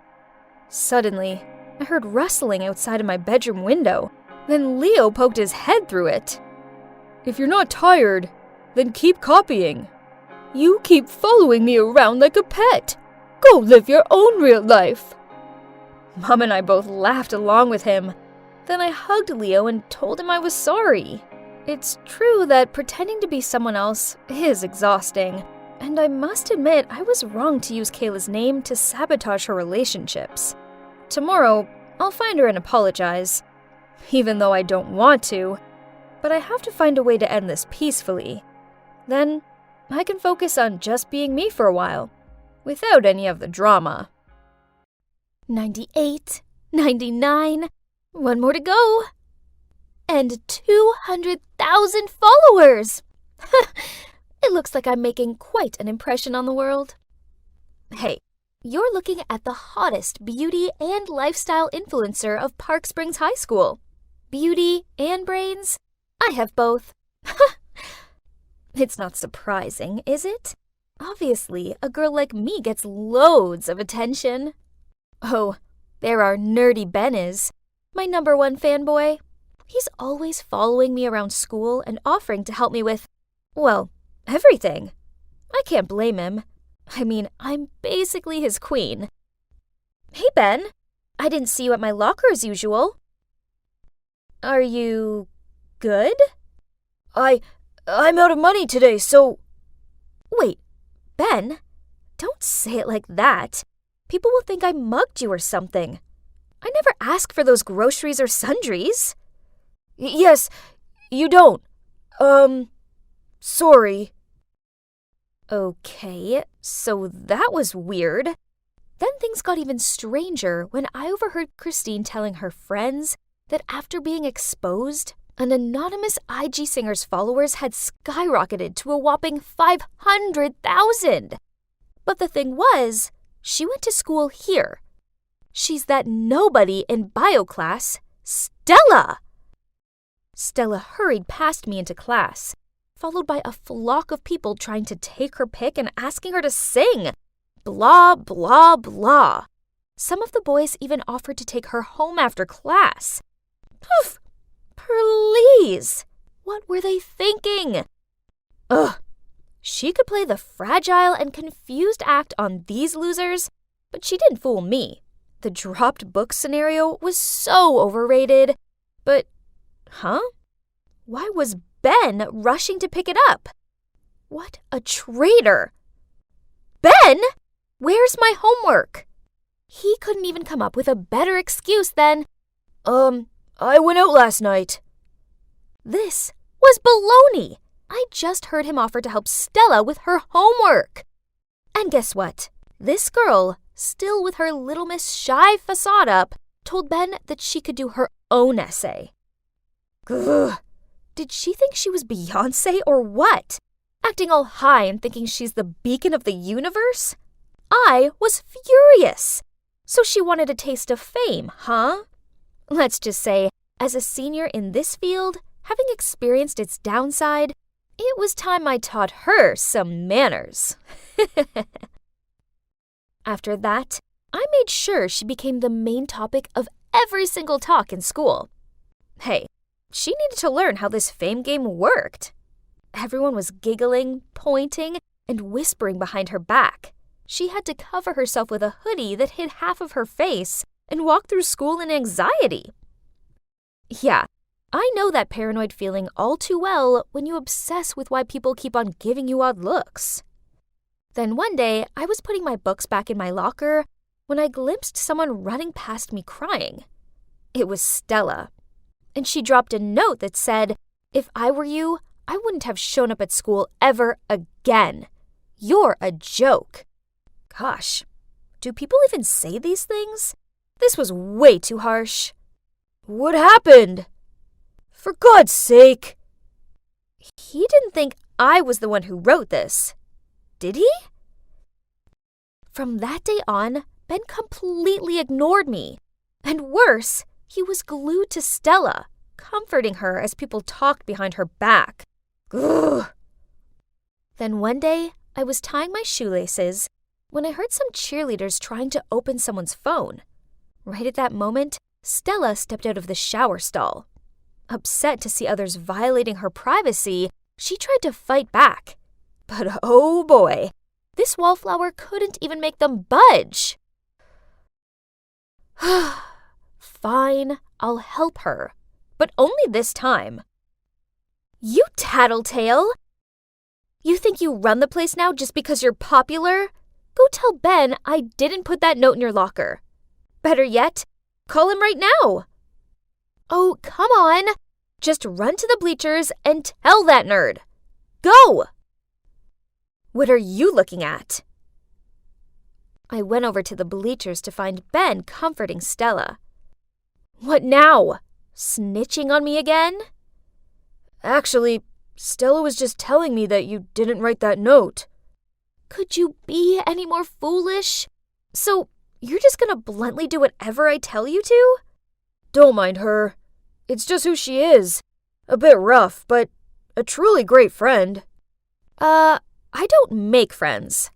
suddenly, I heard rustling outside of my bedroom window. Then Leo poked his head through it. If you're not tired, then keep copying. You keep following me around like a pet. Go live your own real life. Mom and I both laughed along with him. Then I hugged Leo and told him I was sorry. It's true that pretending to be someone else is exhausting, and I must admit I was wrong to use Kayla's name to sabotage her relationships. Tomorrow, I'll find her and apologize, even though I don't want to, but I have to find a way to end this peacefully. Then, I can focus on just being me for a while, without any of the drama. 98, 99, one more to go. And 200,000 followers! It looks like I'm making quite an impression on the world. Hey, you're looking at the hottest beauty and lifestyle influencer of Park Springs High School. Beauty and brains? I have both. It's not surprising, is it? Obviously, a girl like me gets loads of attention. Oh, there our nerdy Ben is, my #1 fanboy. He's always following me around school and offering to help me with, well, everything. I can't blame him. I mean, I'm basically his queen. Hey, Ben. I didn't see you at my locker as usual. Are you good? I'm out of money today, so... Wait, Ben, don't say it like that. People will think I mugged you or something. I never ask for those groceries or sundries. Yes, you don't. Sorry. Okay, so that was weird. Then things got even stranger when I overheard Christine telling her friends that after being exposed, an anonymous IG singer's followers had skyrocketed to a whopping 500,000. But the thing was, she went to school here. She's that nobody in bio class, Stella. Stella hurried past me into class, followed by a flock of people trying to take her pic and asking her to sing. Blah, blah, blah. Some of the boys even offered to take her home after class. Poof! Please! What were they thinking? Ugh! She could play the fragile and confused act on these losers, but she didn't fool me. The dropped book scenario was so overrated. But, why was Ben rushing to pick it up? What a traitor! Ben! Where's my homework? He couldn't even come up with a better excuse than, I went out last night. This was baloney. I just heard him offer to help Stella with her homework. And guess what? This girl, still with her Little Miss shy facade up, told Ben that she could do her own essay. Ugh. Did she think she was Beyoncé or what? Acting all high and thinking she's the beacon of the universe? I was furious. So she wanted a taste of fame, huh? Let's just say, as a senior in this field, having experienced its downside, it was time I taught her some manners. After that, I made sure she became the main topic of every single talk in school. Hey, she needed to learn how this fame game worked. Everyone was giggling, pointing, and whispering behind her back. She had to cover herself with a hoodie that hid half of her face and walk through school in anxiety. Yeah, I know that paranoid feeling all too well when you obsess with why people keep on giving you odd looks. Then one day, I was putting my books back in my locker when I glimpsed someone running past me crying. It was Stella. And she dropped a note that said, "If I were you, I wouldn't have shown up at school ever again. You're a joke." Gosh, do people even say these things? This was way too harsh. What happened? For God's sake. He didn't think I was the one who wrote this, did he? From that day on, Ben completely ignored me. And worse, he was glued to Stella, comforting her as people talked behind her back. Ugh. Then one day, I was tying my shoelaces when I heard some cheerleaders trying to open someone's phone. Right at that moment, Stella stepped out of the shower stall. Upset to see others violating her privacy, she tried to fight back. But oh boy, this wallflower couldn't even make them budge. Fine, I'll help her, but only this time. You tattletale! You think you run the place now just because you're popular? Go tell Ben I didn't put that note in your locker. Better yet, call him right now. Oh, come on. Just run to the bleachers and tell that nerd. Go! What are you looking at? I went over to the bleachers to find Ben comforting Stella. What now? Snitching on me again? Actually, Stella was just telling me that you didn't write that note. Could you be any more foolish? So, you're just gonna bluntly do whatever I tell you to? Don't mind her. It's just who she is. A bit rough, but a truly great friend. I don't make friends.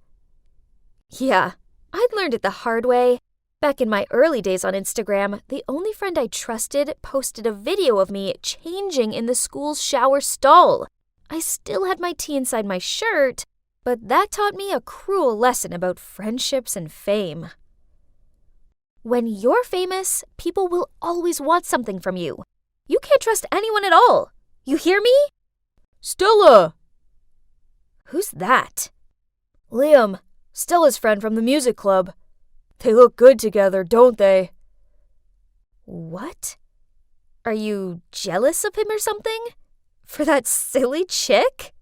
Yeah, I'd learned it the hard way. Back in my early days on Instagram, the only friend I trusted posted a video of me changing in the school's shower stall. I still had my tea inside my shirt, but that taught me a cruel lesson about friendships and fame. When you're famous, people will always want something from you. You can't trust anyone at all. You hear me? Stella! Who's that? Liam, Stella's friend from the music club. They look good together, don't they? What? Are you jealous of him or something? For that silly chick?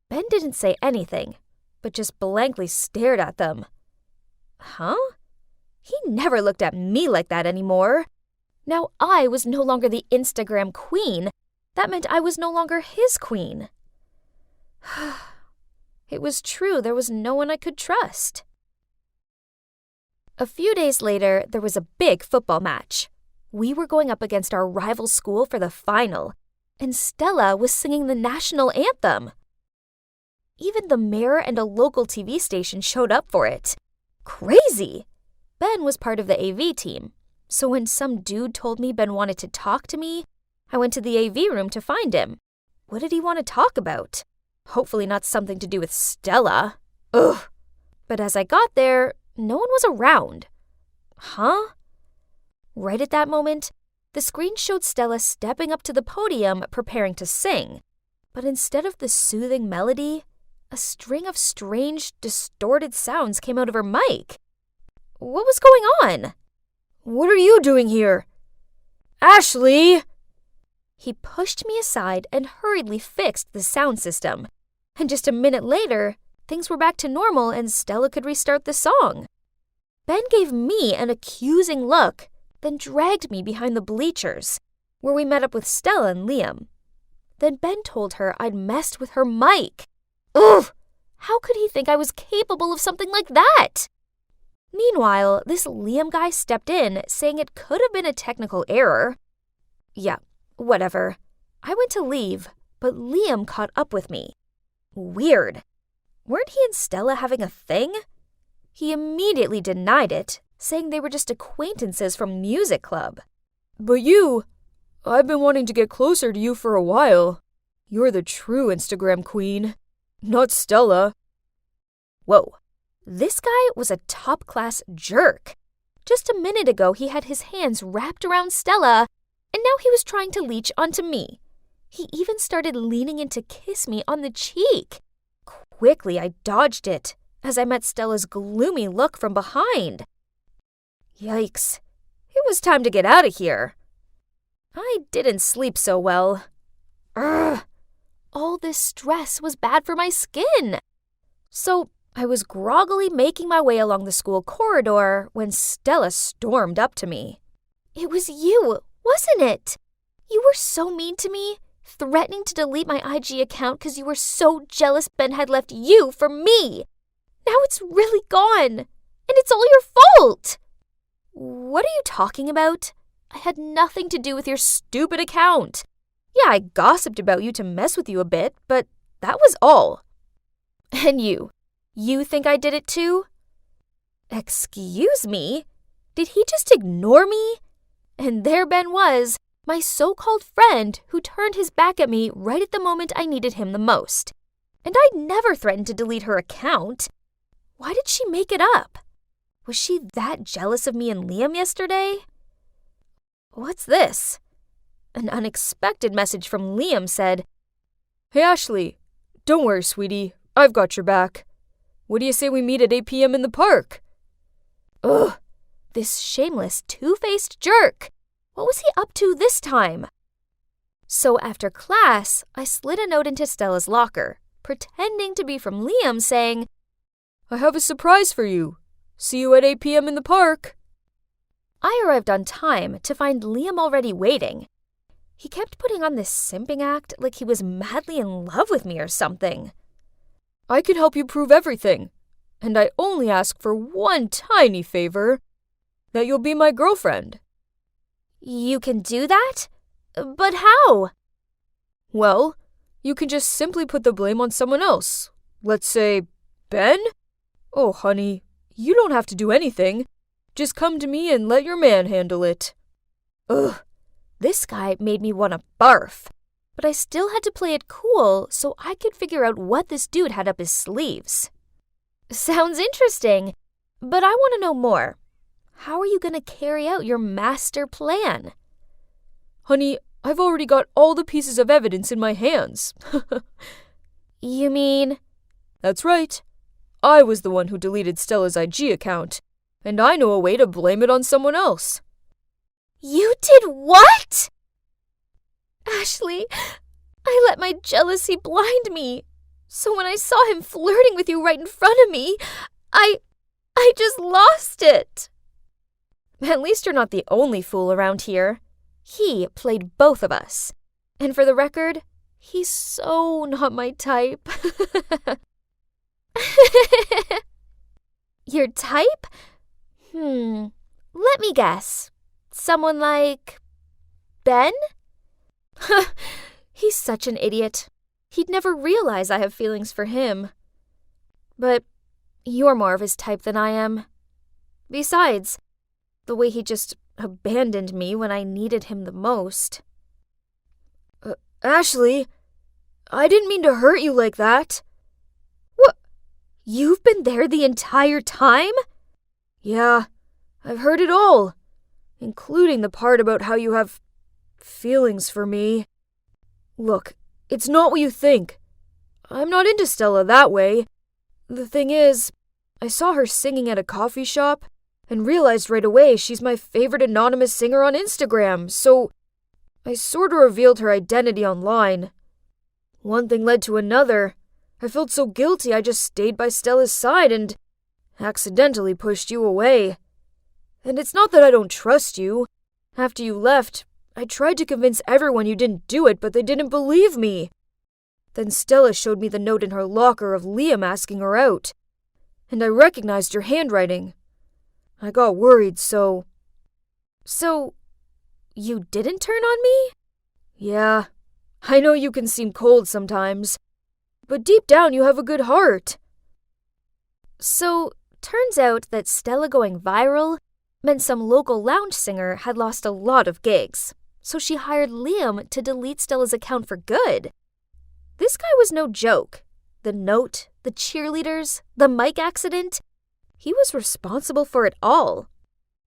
Ben didn't say anything, but just blankly stared at them. Huh? He never looked at me like that anymore. Now I was no longer the Instagram queen. That meant I was no longer his queen. It was true there was no one I could trust. A few days later, there was a big football match. We were going up against our rival school for the final, and Stella was singing the national anthem. Even the mayor and a local TV station showed up for it. Crazy! Ben was part of the Eevee team, so when some dude told me Ben wanted to talk to me, I went to the Eevee room to find him. What did he want to talk about? Hopefully not something to do with Stella. Ugh! But as I got there, no one was around. Huh? Right at that moment, the screen showed Stella stepping up to the podium preparing to sing. But instead of the soothing melody, a string of strange, distorted sounds came out of her mic. What was going on? What are you doing here? Ashley! He pushed me aside and hurriedly fixed the sound system. And just a minute later, things were back to normal and Stella could restart the song. Ben gave me an accusing look, then dragged me behind the bleachers, where we met up with Stella and Liam. Then Ben told her I'd messed with her mic. Ugh! How could he think I was capable of something like that? Meanwhile, this Liam guy stepped in, saying it could have been a technical error. Yeah, whatever. I went to leave, but Liam caught up with me. Weird. Weren't he and Stella having a thing? He immediately denied it, saying they were just acquaintances from music club. But I've been wanting to get closer to you for a while. You're the true Instagram queen, not Stella. Whoa, this guy was a top-class jerk. Just a minute ago, he had his hands wrapped around Stella, and now he was trying to leech onto me. He even started leaning in to kiss me on the cheek. Quickly, I dodged it as I met Stella's gloomy look from behind. Yikes. It was time to get out of here. I didn't sleep so well. Ugh. All this stress was bad for my skin. So I was groggily making my way along the school corridor when Stella stormed up to me. It was you, wasn't it? You were so mean to me, threatening to delete my IG account because you were so jealous Ben had left you for me. Now it's really gone, and it's all your fault. What are you talking about? I had nothing to do with your stupid account. Yeah, I gossiped about you to mess with you a bit, but that was all. And you think I did it too? Excuse me? Did he just ignore me? And there Ben was, my so-called friend who turned his back at me right at the moment I needed him the most. And I never threatened to delete her account. Why did she make it up? Was she that jealous of me and Liam yesterday? What's this? An unexpected message from Liam said, "Hey Ashley, don't worry, sweetie. I've got your back. What do you say we meet at 8 p.m. in the park?" Ugh, this shameless, two-faced jerk. What was he up to this time? So after class, I slid a note into Stella's locker, pretending to be from Liam, saying, "I have a surprise for you. See you at 8 p.m. in the park." I arrived on time to find Liam already waiting. He kept putting on this simping act like he was madly in love with me or something. "I can help you prove everything, and I only ask for one tiny favor, that you'll be my girlfriend." You can do that? But how? Well, you can just simply put the blame on someone else. Let's say, Ben? Oh, honey, you don't have to do anything. Just come to me and let your man handle it. Ugh, this guy made me want to barf. But I still had to play it cool so I could figure out what this dude had up his sleeves. Sounds interesting, but I want to know more. How are you going to carry out your master plan? Honey, I've already got all the pieces of evidence in my hands. You mean? That's right. I was the one who deleted Stella's IG account, and I know a way to blame it on someone else. You did what? Ashley, I let my jealousy blind me. So when I saw him flirting with you right in front of me, I just lost it. At least you're not the only fool around here. He played both of us. And for the record, he's so not my type. Your type? Let me guess. Someone like Ben? He's such an idiot. He'd never realize I have feelings for him. But you're more of his type than I am. Besides, the way he just abandoned me when I needed him the most. Ashley, I didn't mean to hurt you like that. What? You've been there the entire time? Yeah, I've heard it all, including the part about how you have feelings for me. Look, it's not what you think. I'm not into Stella that way. The thing is, I saw her singing at a coffee shop and realized right away she's my favorite anonymous singer on Instagram, so I sort of revealed her identity online. One thing led to another. I felt so guilty I just stayed by Stella's side and accidentally pushed you away. And it's not that I don't trust you. After you left, I tried to convince everyone you didn't do it, but they didn't believe me. Then Stella showed me the note in her locker of Liam asking her out, and I recognized your handwriting. I got worried, So, you didn't turn on me? Yeah, I know you can seem cold sometimes, but deep down you have a good heart. So, Turns out that Stella going viral meant some local lounge singer had lost a lot of gigs, so she hired Liam to delete Stella's account for good. This guy was no joke. The note, the cheerleaders, the mic accident, he was responsible for it all.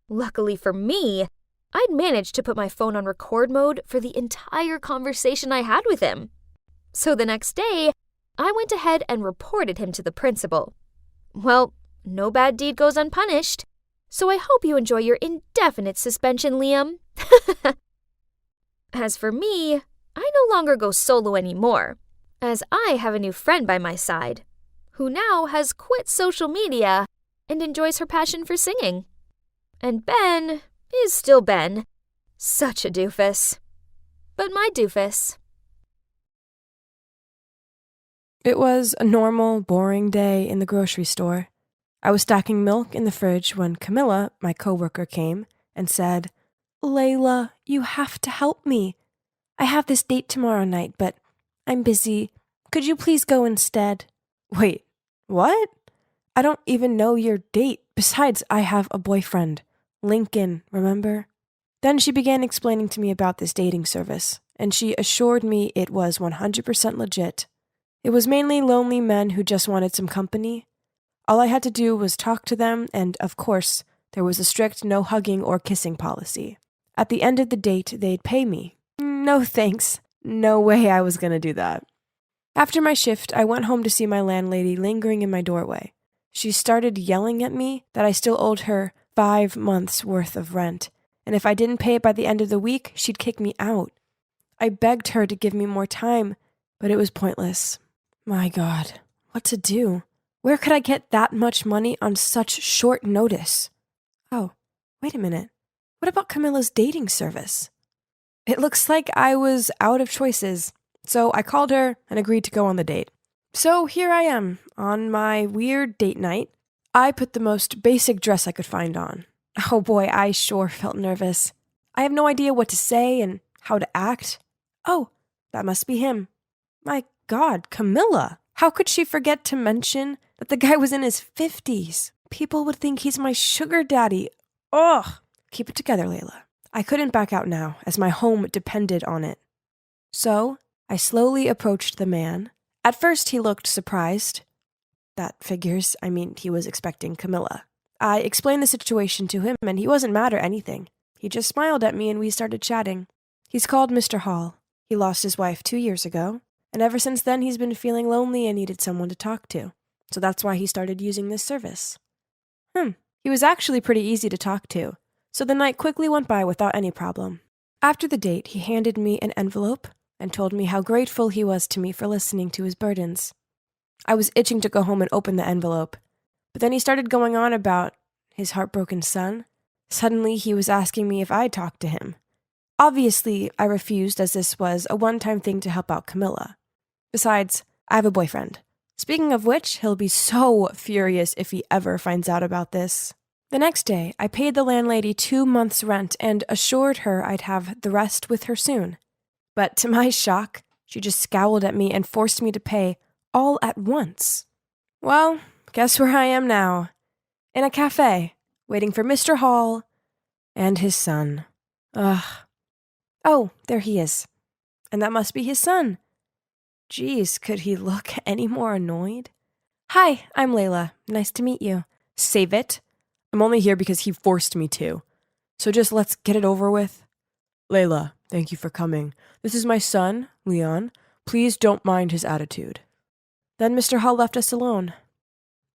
Luckily for me, I'd managed to put my phone on record mode for the entire conversation I had with him. So the next day, I went ahead and reported him to the principal. Well, no bad deed goes unpunished, so I hope you enjoy your indefinite suspension, Liam. As for me, I no longer go solo anymore, as I have a new friend by my side, who now has quit social media and enjoys her passion for singing. And Ben is still Ben. Such a doofus. But my doofus. It was a normal, boring day in the grocery store. I was stacking milk in the fridge when Camilla, my coworker, came and said, "Layla, you have to help me. I have this date tomorrow night, but I'm busy. Could you please go instead?" Wait, what? I don't even know your date. Besides, I have a boyfriend. Lincoln, remember? Then she began explaining to me about this dating service, and she assured me it was 100% legit. It was mainly lonely men who just wanted some company. All I had to do was talk to them, and of course, there was a strict no hugging or kissing policy. At the end of the date, they'd pay me. No thanks. No way I was gonna do that. After my shift, I went home to see my landlady lingering in my doorway. She started yelling at me that I still owed her 5 months' worth of rent, and if I didn't pay it by the end of the week, she'd kick me out. I begged her to give me more time, but it was pointless. My God, what to do? Where could I get that much money on such short notice? Oh, wait a minute. What about Camilla's dating service? It looks like I was out of choices, so I called her and agreed to go on the date. So here I am, on my weird date night. I put the most basic dress I could find on. Oh boy, I sure felt nervous. I have no idea what to say and how to act. Oh, that must be him. My God, Camilla! How could she forget to mention that the guy was in his 50s? People would think he's my sugar daddy. Ugh! Keep it together, Layla. I couldn't back out now, as my home depended on it. So, I slowly approached the man. At first, he looked surprised. That figures. I mean, he was expecting Camilla. I explained the situation to him, and he wasn't mad or anything. He just smiled at me, and we started chatting. He's called Mr. Hall. He lost his wife 2 years ago, and ever since then, he's been feeling lonely and needed someone to talk to. So that's why he started using this service. He was actually pretty easy to talk to, so the night quickly went by without any problem. After the date, he handed me an envelope and told me how grateful he was to me for listening to his burdens. I was itching to go home and open the envelope, but then he started going on about his heartbroken son. Suddenly, he was asking me if I'd talk to him. Obviously, I refused as this was a one-time thing to help out Camilla. Besides, I have a boyfriend. Speaking of which, he'll be so furious if he ever finds out about this. The next day, I paid the landlady 2 months' rent and assured her I'd have the rest with her soon. But to my shock, she just scowled at me and forced me to pay all at once. Well, guess where I am now? In a cafe, waiting for Mr. Hall and his son. Ugh. Oh, there he is. And that must be his son. Geez, could he look any more annoyed? Hi, I'm Layla. Nice to meet you. Save it. I'm only here because he forced me to. So just let's get it over with. Layla, thank you for coming. This is my son, Leon. Please don't mind his attitude. Then Mr. Hall left us alone.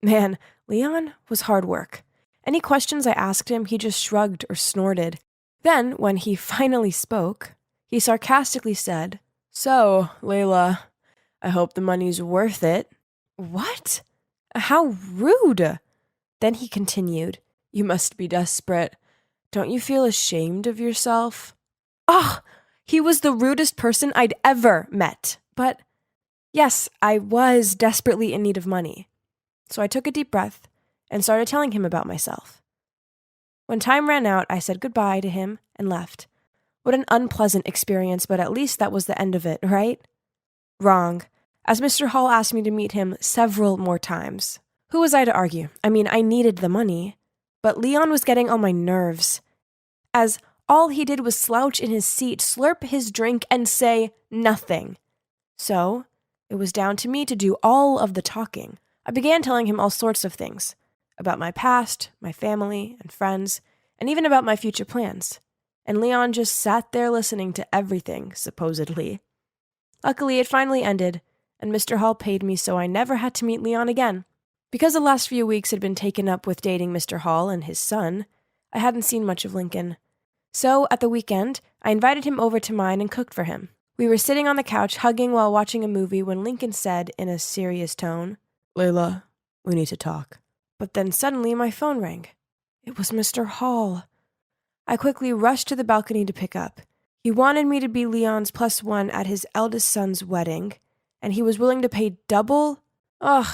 Man, Leon was hard work. Any questions I asked him, he just shrugged or snorted. Then, when he finally spoke, he sarcastically said, "So, Layla, I hope the money's worth it." What? How rude! Then he continued, "You must be desperate. Don't you feel ashamed of yourself?" Ugh! He was the rudest person I'd ever met. But, yes, I was desperately in need of money. So I took a deep breath and started telling him about myself. When time ran out, I said goodbye to him and left. What an unpleasant experience, but at least that was the end of it, right? Wrong, as Mr. Hall asked me to meet him several more times. Who was I to argue? I mean, I needed the money. But Leon was getting on my nerves, as all he did was slouch in his seat, slurp his drink, and say nothing. So, it was down to me to do all of the talking. I began telling him all sorts of things, about my past, my family, and friends, and even about my future plans. And Leon just sat there listening to everything, supposedly. Luckily, it finally ended, and Mr. Hall paid me so I never had to meet Leon again. Because the last few weeks had been taken up with dating Mr. Hall and his son, I hadn't seen much of Lincoln. So, at the weekend, I invited him over to mine and cooked for him. We were sitting on the couch hugging while watching a movie when Lincoln said, in a serious tone, "Layla, we need to talk." But then suddenly my phone rang. It was Mr. Hall. I quickly rushed to the balcony to pick up. He wanted me to be Leon's +1 at his eldest son's wedding, and he was willing to pay double? Ugh,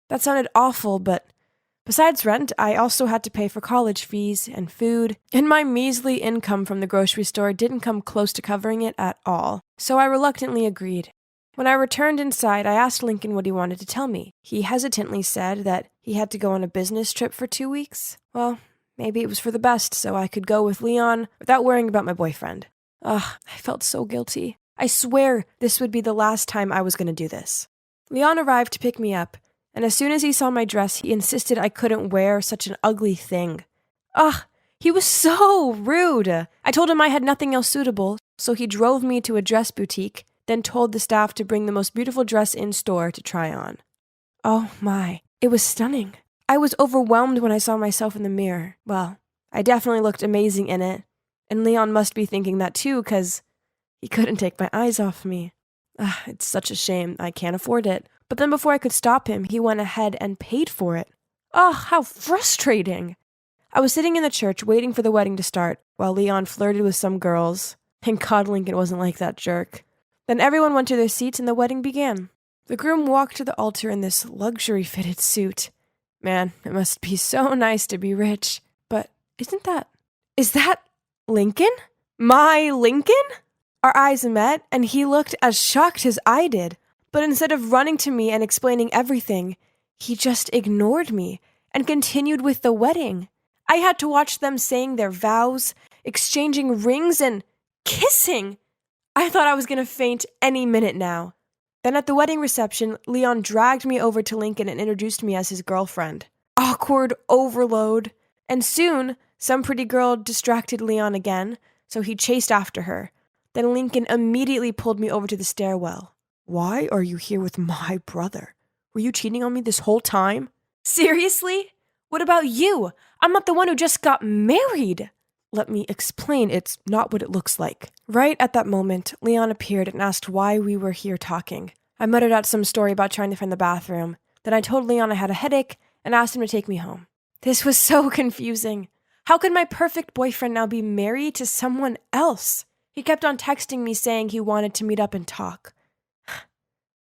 that sounded awful, but besides rent, I also had to pay for college fees and food, and my measly income from the grocery store didn't come close to covering it at all, so I reluctantly agreed. When I returned inside, I asked Lincoln what he wanted to tell me. He hesitantly said that he had to go on a business trip for 2 weeks. Well, maybe it was for the best, so I could go with Leon without worrying about my boyfriend. Ugh, I felt so guilty. I swear this would be the last time I was going to do this. Leon arrived to pick me up, and as soon as he saw my dress, he insisted I couldn't wear such an ugly thing. Ugh, he was so rude. I told him I had nothing else suitable, so he drove me to a dress boutique, then told the staff to bring the most beautiful dress in store to try on. Oh my, it was stunning. I was overwhelmed when I saw myself in the mirror. Well, I definitely looked amazing in it, and Leon must be thinking that too, 'cause he couldn't take my eyes off me. It's such a shame I can't afford it. But then before I could stop him, he went ahead and paid for it. How frustrating. I was sitting in the church waiting for the wedding to start, while Leon flirted with some girls. Thank God Lincoln wasn't like that jerk. Then everyone went to their seats and the wedding began. The groom walked to the altar in this luxury-fitted suit. Man, it must be so nice to be rich. But is that Lincoln? My Lincoln? Our eyes met, and he looked as shocked as I did. But instead of running to me and explaining everything, he just ignored me and continued with the wedding. I had to watch them saying their vows, exchanging rings, and kissing. I thought I was going to faint any minute now. Then at the wedding reception, Leon dragged me over to Lincoln and introduced me as his girlfriend. Awkward overload. And soon, some pretty girl distracted Leon again, so he chased after her. Then Lincoln immediately pulled me over to the stairwell. "Why are you here with my brother? Were you cheating on me this whole time?" "Seriously? What about you? I'm not the one who just got married." "Let me explain, it's not what it looks like." Right at that moment, Leon appeared and asked why we were here talking. I muttered out some story about trying to find the bathroom. Then I told Leon I had a headache and asked him to take me home. This was so confusing. How could my perfect boyfriend now be married to someone else? He kept on texting me saying he wanted to meet up and talk.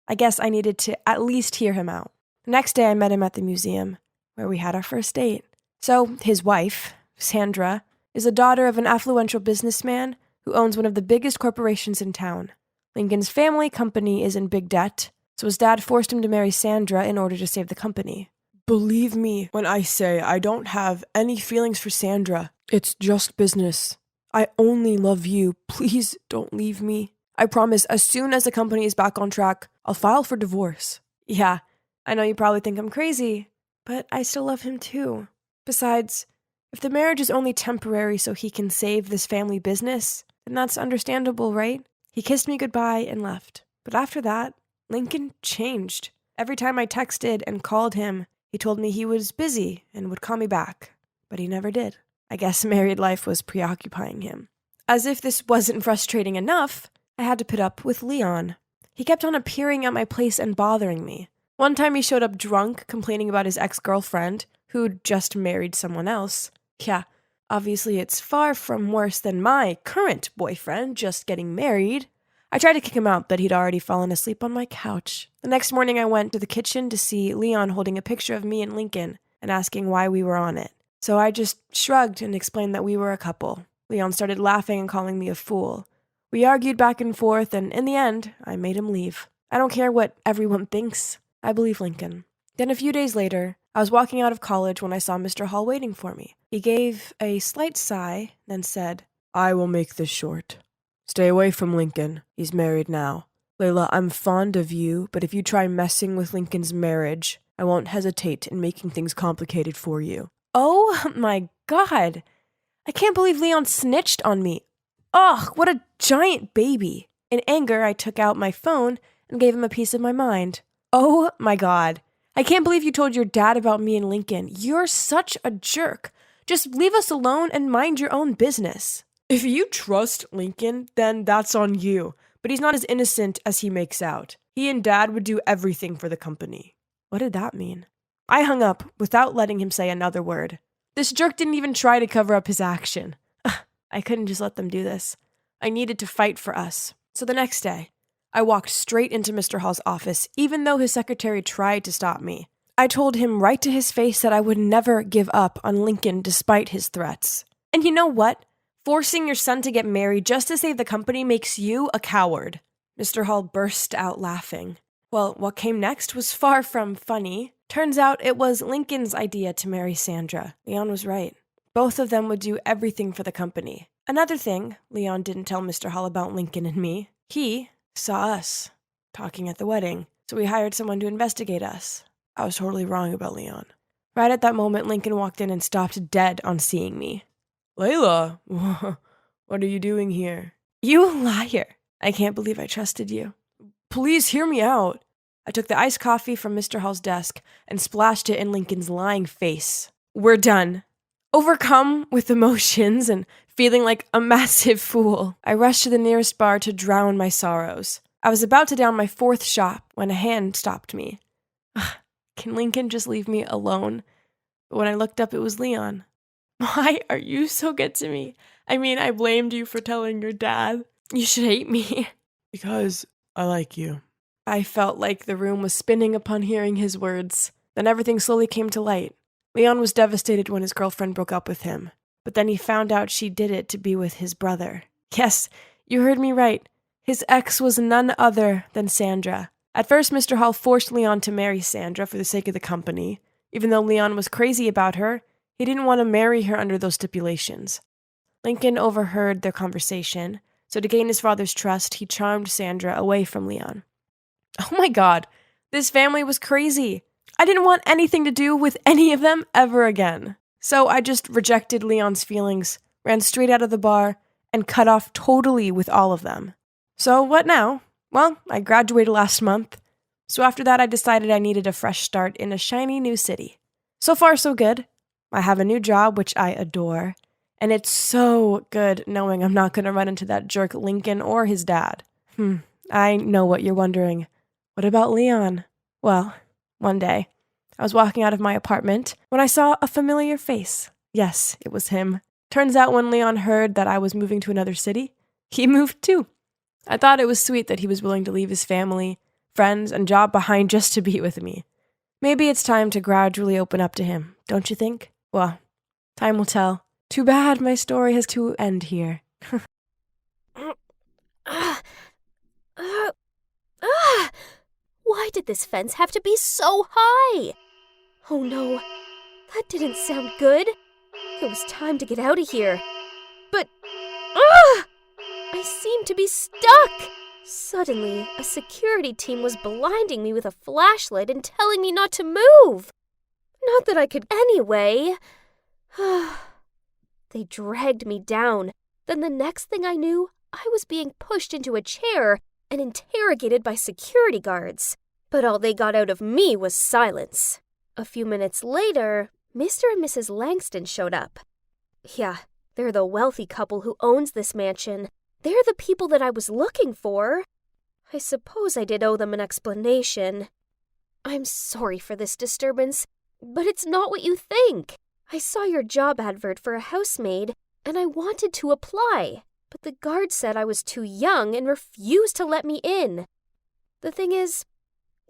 I guess I needed to at least hear him out. The next day I met him at the museum, where we had our first date. So, his wife, Sandra, is the daughter of an affluential businessman who owns one of the biggest corporations in town. Lincoln's family company is in big debt, so his dad forced him to marry Sandra in order to save the company. Believe me when I say I don't have any feelings for Sandra. It's just business. I only love you. Please don't leave me. I promise as soon as the company is back on track, I'll file for divorce. Yeah, I know you probably think I'm crazy, but I still love him too. Besides, if the marriage is only temporary so he can save this family business, then that's understandable, right? He kissed me goodbye and left. But after that, Lincoln changed. Every time I texted and called him, he told me he was busy and would call me back. But he never did. I guess married life was preoccupying him. As if this wasn't frustrating enough, I had to put up with Leon. He kept on appearing at my place and bothering me. One time he showed up drunk, complaining about his ex-girlfriend, who'd just married someone else. Yeah, obviously it's far from worse than my current boyfriend just getting married. I tried to kick him out, but he'd already fallen asleep on my couch. The next morning I went to the kitchen to see Leon holding a picture of me and Lincoln and asking why we were on it. So I just shrugged and explained that we were a couple. Leon started laughing and calling me a fool. We argued back and forth, and in the end, I made him leave. I don't care what everyone thinks. I believe Lincoln. Then a few days later, I was walking out of college when I saw Mr. Hall waiting for me. He gave a slight sigh, then said, "I will make this short. Stay away from Lincoln. He's married now. Layla, I'm fond of you, but if you try messing with Lincoln's marriage, I won't hesitate in making things complicated for you." Oh my God. I can't believe Leon snitched on me. Ugh, what a giant baby. In anger, I took out my phone and gave him a piece of my mind. Oh my God. I can't believe you told your dad about me and Lincoln. You're such a jerk. Just leave us alone and mind your own business. If you trust Lincoln, then that's on you. But he's not as innocent as he makes out. He and Dad would do everything for the company. What did that mean? I hung up without letting him say another word. This jerk didn't even try to cover up his action. I couldn't just let them do this. I needed to fight for us. So the next day, I walked straight into Mr. Hall's office, even though his secretary tried to stop me. I told him right to his face that I would never give up on Lincoln despite his threats. And you know what? Forcing your son to get married just to save the company makes you a coward. Mr. Hall burst out laughing. Well, what came next was far from funny. Turns out it was Lincoln's idea to marry Sandra. Leon was right. Both of them would do everything for the company. Another thing, Leon didn't tell Mr. Hall about Lincoln and me. He saw us talking at the wedding, so we hired someone to investigate us. I was totally wrong about Leon. Right at that moment, Lincoln walked in and stopped dead on seeing me. "Layla, what are you doing here?" "You liar. I can't believe I trusted you." "Please hear me out." I took the iced coffee from Mr. Hall's desk and splashed it in Lincoln's lying face. "We're done." Overcome with emotions and feeling like a massive fool, I rushed to the nearest bar to drown my sorrows. I was about to down my fourth shot when a hand stopped me. Can Lincoln just leave me alone? But when I looked up, it was Leon. "Why are you so good to me? I mean, I blamed you for telling your dad. You should hate me." "Because I like you." I felt like the room was spinning upon hearing his words. Then everything slowly came to light. Leon was devastated when his girlfriend broke up with him. But then he found out she did it to be with his brother. Yes, you heard me right. His ex was none other than Sandra. At first, Mr. Hall forced Leon to marry Sandra for the sake of the company. Even though Leon was crazy about her, he didn't want to marry her under those stipulations. Lincoln overheard their conversation, so to gain his father's trust, he charmed Sandra away from Leon. Oh my God, this family was crazy. I didn't want anything to do with any of them ever again. So I just rejected Leon's feelings, ran straight out of the bar, and cut off totally with all of them. So what now? Well, I graduated last month. So after that, I decided I needed a fresh start in a shiny new city. So far, so good. I have a new job, which I adore. And it's so good knowing I'm not going to run into that jerk Lincoln or his dad. I know what you're wondering. What about Leon? Well, one day, I was walking out of my apartment when I saw a familiar face. Yes, it was him. Turns out when Leon heard that I was moving to another city, he moved too. I thought it was sweet that he was willing to leave his family, friends, and job behind just to be with me. Maybe it's time to gradually open up to him, don't you think? Well, time will tell. Too bad my story has to end here. Why did this fence have to be so high? Oh no, that didn't sound good. It was time to get out of here. But, I seem to be stuck. Suddenly, a security team was blinding me with a flashlight and telling me not to move. Not that I could anyway. They dragged me down. Then the next thing I knew, I was being pushed into a chair and interrogated by security guards. But all they got out of me was silence. A few minutes later, Mr. and Mrs. Langston showed up. Yeah, they're the wealthy couple who owns this mansion. They're the people that I was looking for. I suppose I did owe them an explanation. I'm sorry for this disturbance, but it's not what you think. I saw your job advert for a housemaid, and I wanted to apply, but the guard said I was too young and refused to let me in. The thing is,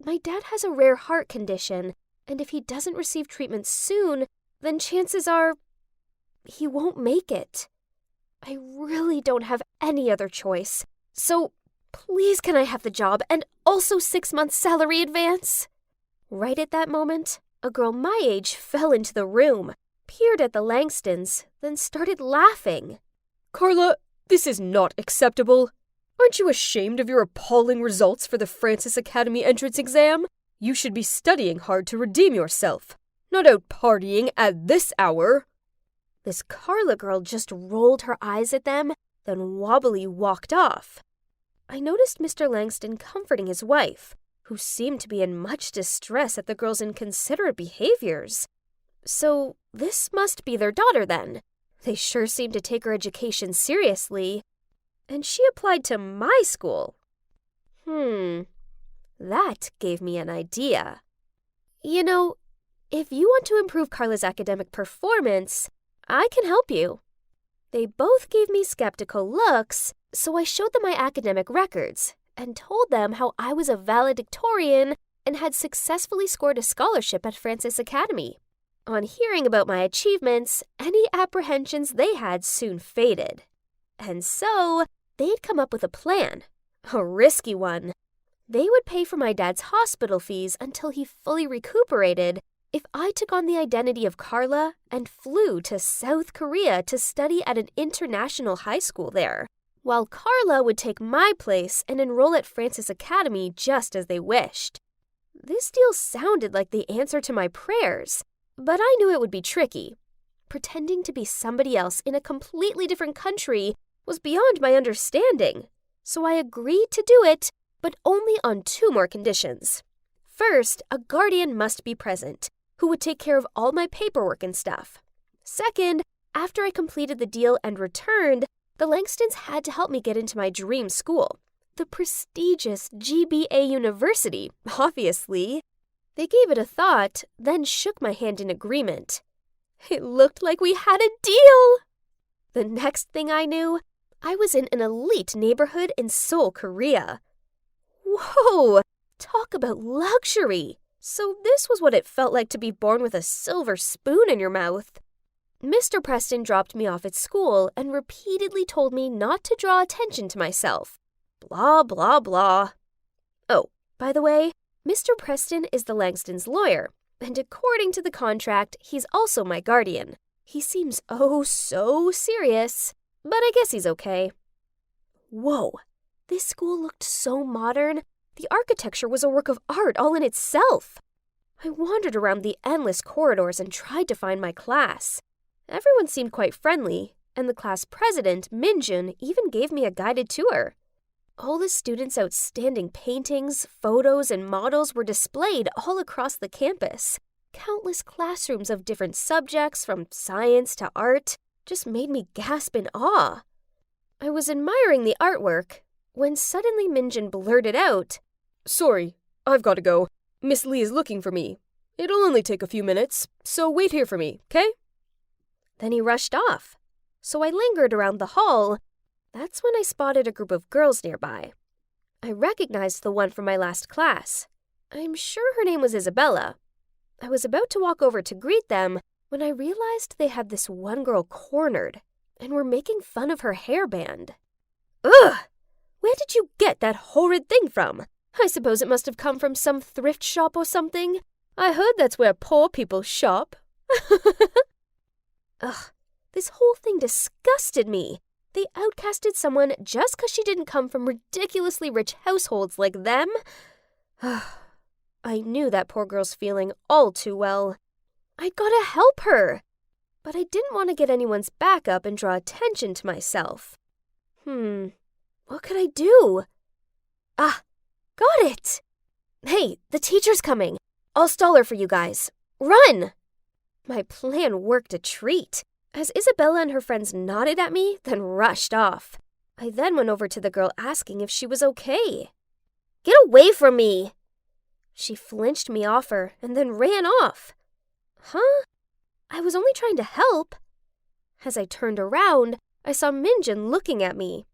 my dad has a rare heart condition, and if he doesn't receive treatment soon, then chances are he won't make it. I really don't have any other choice. So please can I have the job and also 6 months salary advance? Right at that moment, A girl my age fell into the room, peered at the Langstons, then started laughing. Carla, this is not acceptable. Aren't you ashamed of your appalling results for the Francis Academy entrance exam? You should be studying hard to redeem yourself, not out partying at this hour. This Carla girl just rolled her eyes at them, then wobbly walked off. I noticed Mr. Langston comforting his wife, who seemed to be in much distress at the girl's inconsiderate behaviors. So this must be their daughter then. They sure seem to take her education seriously. And she applied to my school. That gave me an idea. You know, if you want to improve Carla's academic performance, I can help you. They both gave me skeptical looks, so I showed them my academic records and told them how I was a valedictorian and had successfully scored a scholarship at Francis Academy. On hearing about my achievements, any apprehensions they had soon faded. And so, they'd come up with a plan, a risky one. They would pay for my dad's hospital fees until he fully recuperated if I took on the identity of Carla and flew to South Korea to study at an international high school there, while Carla would take my place and enroll at Francis Academy just as they wished. This deal sounded like the answer to my prayers, but I knew it would be tricky. Pretending to be somebody else in a completely different country was beyond my understanding, so I agreed to do it, but only on 2 more conditions. First, a guardian must be present, who would take care of all my paperwork and stuff. Second, after I completed the deal and returned, the Langstons had to help me get into my dream school, the prestigious GBA University, obviously. They gave it a thought, then shook my hand in agreement. It looked like we had a deal! The next thing I knew, I was in an elite neighborhood in Seoul, Korea. Whoa! Talk about luxury! So this was what it felt like to be born with a silver spoon in your mouth. Mr. Preston dropped me off at school and repeatedly told me not to draw attention to myself. Blah, blah, blah. Oh, by the way, Mr. Preston is the Langstons' lawyer, and according to the contract, he's also my guardian. He seems oh so serious, but I guess he's okay. Whoa, this school looked so modern. The architecture was a work of art all in itself. I wandered around the endless corridors and tried to find my class. Everyone seemed quite friendly, and the class president, Minjun, even gave me a guided tour. All the students' outstanding paintings, photos, and models were displayed all across the campus. Countless classrooms of different subjects, from science to art, just made me gasp in awe. I was admiring the artwork when suddenly Minjun blurted out, Sorry, I've got to go. Miss Lee is looking for me. It'll only take a few minutes, so wait here for me, okay? Then he rushed off. So I lingered around the hall. That's when I spotted a group of girls nearby. I recognized the one from my last class. I'm sure her name was Isabella. I was about to walk over to greet them when I realized they had this one girl cornered and were making fun of her hairband. Ugh! Where did you get that horrid thing from? I suppose it must have come from some thrift shop or something. I heard that's where poor people shop. Ugh, this whole thing disgusted me. They outcasted someone just 'cause she didn't come from ridiculously rich households like them. I knew that poor girl's feeling all too well. I'd gotta help her. But I didn't want to get anyone's back up and draw attention to myself. What could I do? Ah, got it! Hey, the teacher's coming. I'll stall her for you guys. Run! My plan worked a treat, as Isabella and her friends nodded at me, then rushed off. I then went over to the girl asking if she was okay. Get away from me! She flinched me off her and then ran off. Huh? I was only trying to help. As I turned around, I saw Minjun looking at me.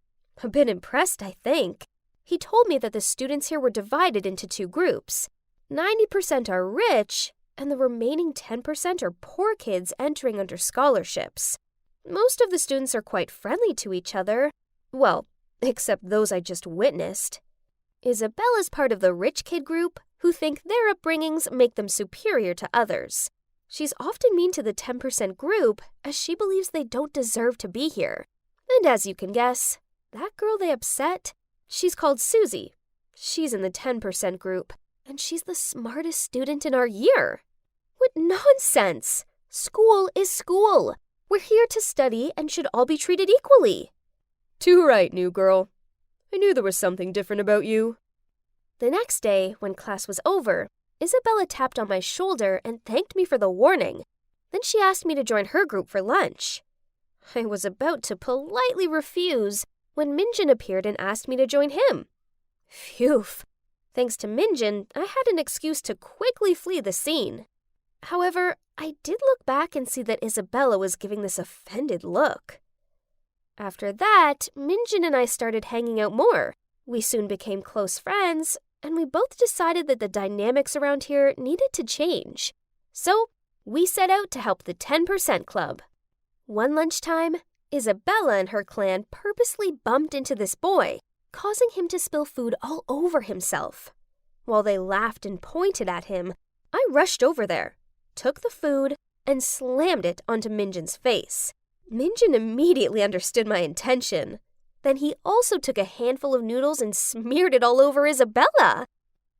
A bit impressed, I think. He told me that the students here were divided into 2 groups. 90% are rich, and the remaining 10% are poor kids entering under scholarships. Most of the students are quite friendly to each other. Well, except those I just witnessed. Isabella's part of the rich kid group, who think their upbringings make them superior to others. She's often mean to the 10% group as she believes they don't deserve to be here. And as you can guess, that girl they upset, she's called Susie. She's in the 10% group, and she's the smartest student in our year. What nonsense! School is school. We're here to study and should all be treated equally. Too right, new girl. I knew there was something different about you. The next day, when class was over, Isabella tapped on my shoulder and thanked me for the warning. Then she asked me to join her group for lunch. I was about to politely refuse when Minjin appeared and asked me to join him. Phew. Thanks to Minjin, I had an excuse to quickly flee the scene. However, I did look back and see that Isabella was giving this offended look. After that, Minjin and I started hanging out more. We soon became close friends, and we both decided that the dynamics around here needed to change. So, we set out to help the 10% Club. One lunchtime, Isabella and her clan purposely bumped into this boy, causing him to spill food all over himself. While they laughed and pointed at him, I rushed over there, took the food, and slammed it onto Minjin's face. Minjin immediately understood my intention. Then he also took a handful of noodles and smeared it all over Isabella.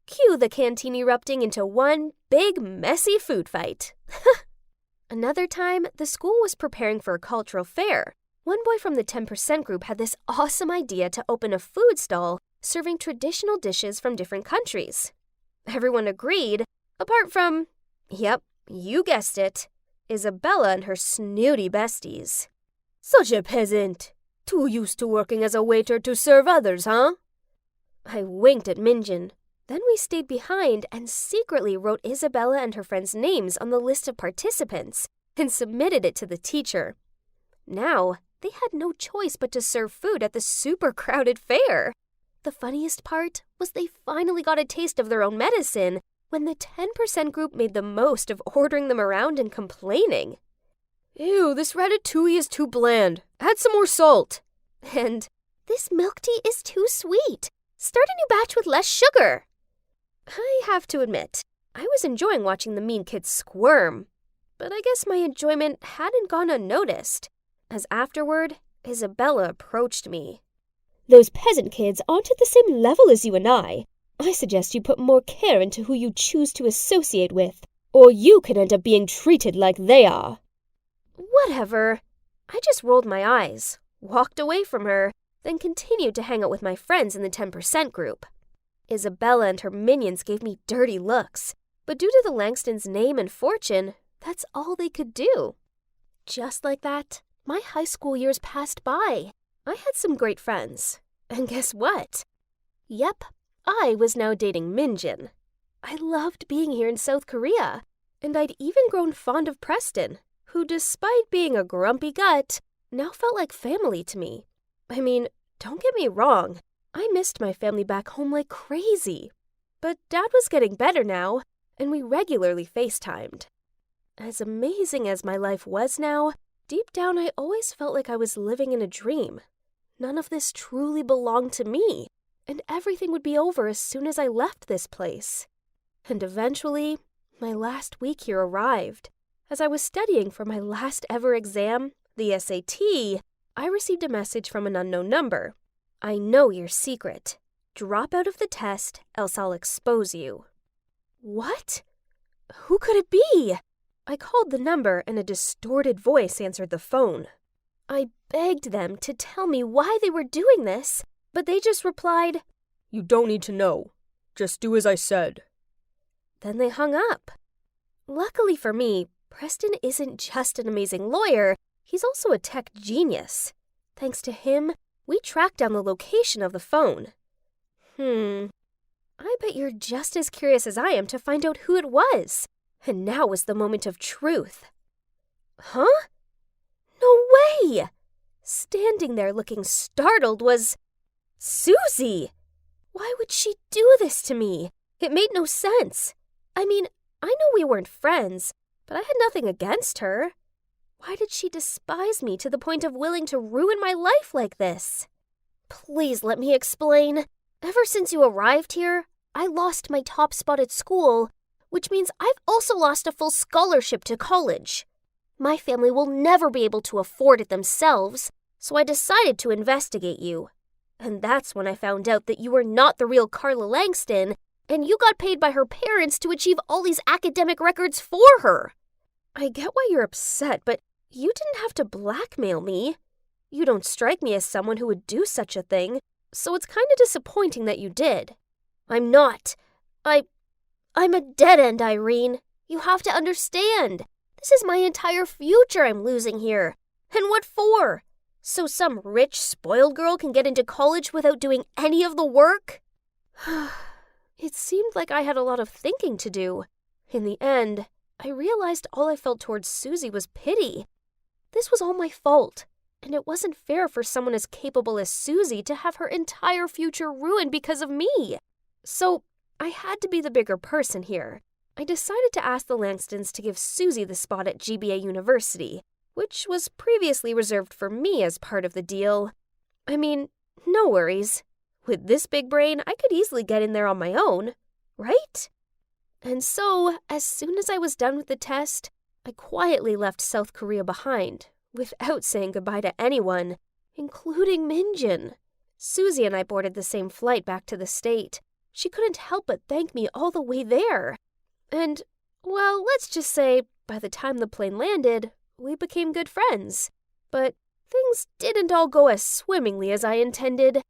Cue the canteen erupting into one big, messy food fight. Another time, the school was preparing for a cultural fair. One boy from the 10% group had this awesome idea to open a food stall serving traditional dishes from different countries. Everyone agreed, apart from, yep, you guessed it, Isabella and her snooty besties. Such a peasant. Too used to working as a waiter to serve others, huh? I winked at Minjin. Then we stayed behind and secretly wrote Isabella and her friends' names on the list of participants and submitted it to the teacher. Now, they had no choice but to serve food at the super crowded fair. The funniest part was they finally got a taste of their own medicine when the 10% group made the most of ordering them around and complaining. Ew, this ratatouille is too bland. Add some more salt. And this milk tea is too sweet. Start a new batch with less sugar. I have to admit, I was enjoying watching the mean kids squirm. But I guess my enjoyment hadn't gone unnoticed, as afterward, Isabella approached me. Those peasant kids aren't at the same level as you and I. I suggest you put more care into who you choose to associate with, or you could end up being treated like they are. Whatever. I just rolled my eyes, walked away from her, then continued to hang out with my friends in the 10% group. Isabella and her minions gave me dirty looks, but due to the Langstons' name and fortune, that's all they could do. Just like that, my high school years passed by. I had some great friends. And guess what? Yep, I was now dating Minjin. I loved being here in South Korea, and I'd even grown fond of Preston, who, despite being a grumpy gut, now felt like family to me. I mean, don't get me wrong, I missed my family back home like crazy. But Dad was getting better now, and we regularly FaceTimed. As amazing as my life was now, deep down I always felt like I was living in a dream. None of this truly belonged to me, and everything would be over as soon as I left this place. And eventually, my last week here arrived. As I was studying for my last ever exam, the SAT, I received a message from an unknown number. I know your secret. Drop out of the test, else I'll expose you. What? Who could it be? I called the number and a distorted voice answered the phone. I begged them to tell me why they were doing this, but they just replied, You don't need to know. Just do as I said. Then they hung up. Luckily for me, Preston isn't just an amazing lawyer, he's also a tech genius. Thanks to him, we tracked down the location of the phone. I bet you're just as curious as I am to find out who it was. And now was the moment of truth. Huh? No way! Standing there looking startled was Susie! Why would she do this to me? It made no sense. I mean, I know we weren't friends, but I had nothing against her. Why did she despise me to the point of willing to ruin my life like this? Please let me explain. Ever since you arrived here, I lost my top spot at school, which means I've also lost a full scholarship to college. My family will never be able to afford it themselves, so I decided to investigate you. And that's when I found out that you were not the real Carla Langston, and you got paid by her parents to achieve all these academic records for her. I get why you're upset, but you didn't have to blackmail me. You don't strike me as someone who would do such a thing, so it's kind of disappointing that you did. I'm not. I'm a dead end, Irene. You have to understand. This is my entire future I'm losing here. And what for? So some rich, spoiled girl can get into college without doing any of the work? It seemed like I had a lot of thinking to do. In the end, I realized all I felt towards Susie was pity. This was all my fault, and it wasn't fair for someone as capable as Susie to have her entire future ruined because of me. So I had to be the bigger person here. I decided to ask the Langstons to give Susie the spot at GBA University, which was previously reserved for me as part of the deal. I mean, no worries. With this big brain, I could easily get in there on my own, right? And so, as soon as I was done with the test, I quietly left South Korea behind, without saying goodbye to anyone, including Minjin. Susie and I boarded the same flight back to the state. She couldn't help but thank me all the way there. And, well, let's just say, by the time the plane landed, we became good friends. But things didn't all go as swimmingly as I intended.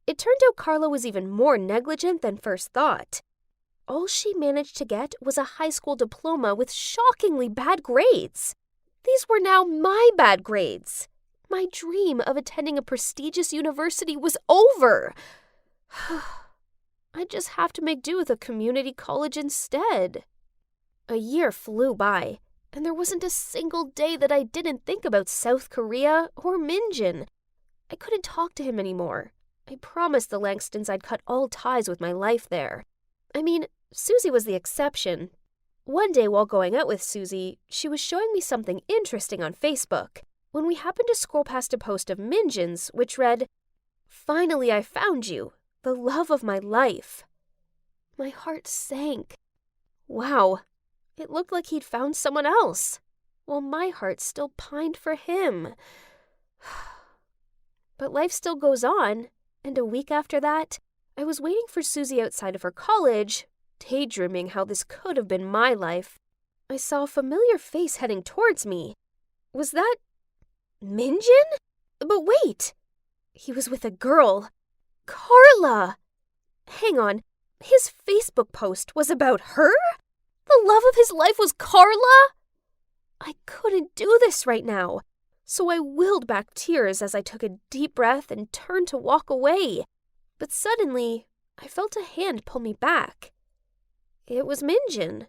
It turned out Carla was even more negligent than first thought. All she managed to get was a high school diploma with shockingly bad grades. These were now my bad grades. My dream of attending a prestigious university was over. I'd just have to make do with a community college instead. A year flew by, and there wasn't a single day that I didn't think about South Korea or Minjin. I couldn't talk to him anymore. I promised the Langstons I'd cut all ties with my life there. I mean, Susie was the exception. One day while going out with Susie, she was showing me something interesting on Facebook, when we happened to scroll past a post of Minjin's, which read, "Finally I found you, the love of my life." My heart sank. Wow, it looked like he'd found someone else, while my heart still pined for him. But life still goes on, and a week after that, I was waiting for Susie outside of her college, daydreaming how this could have been my life. I saw a familiar face heading towards me. Was that Minjin? But wait! He was with a girl. Carla! Hang on, his Facebook post was about her? The love of his life was Carla? I couldn't do this right now, so I willed back tears as I took a deep breath and turned to walk away. But suddenly, I felt a hand pull me back. It was Minjin.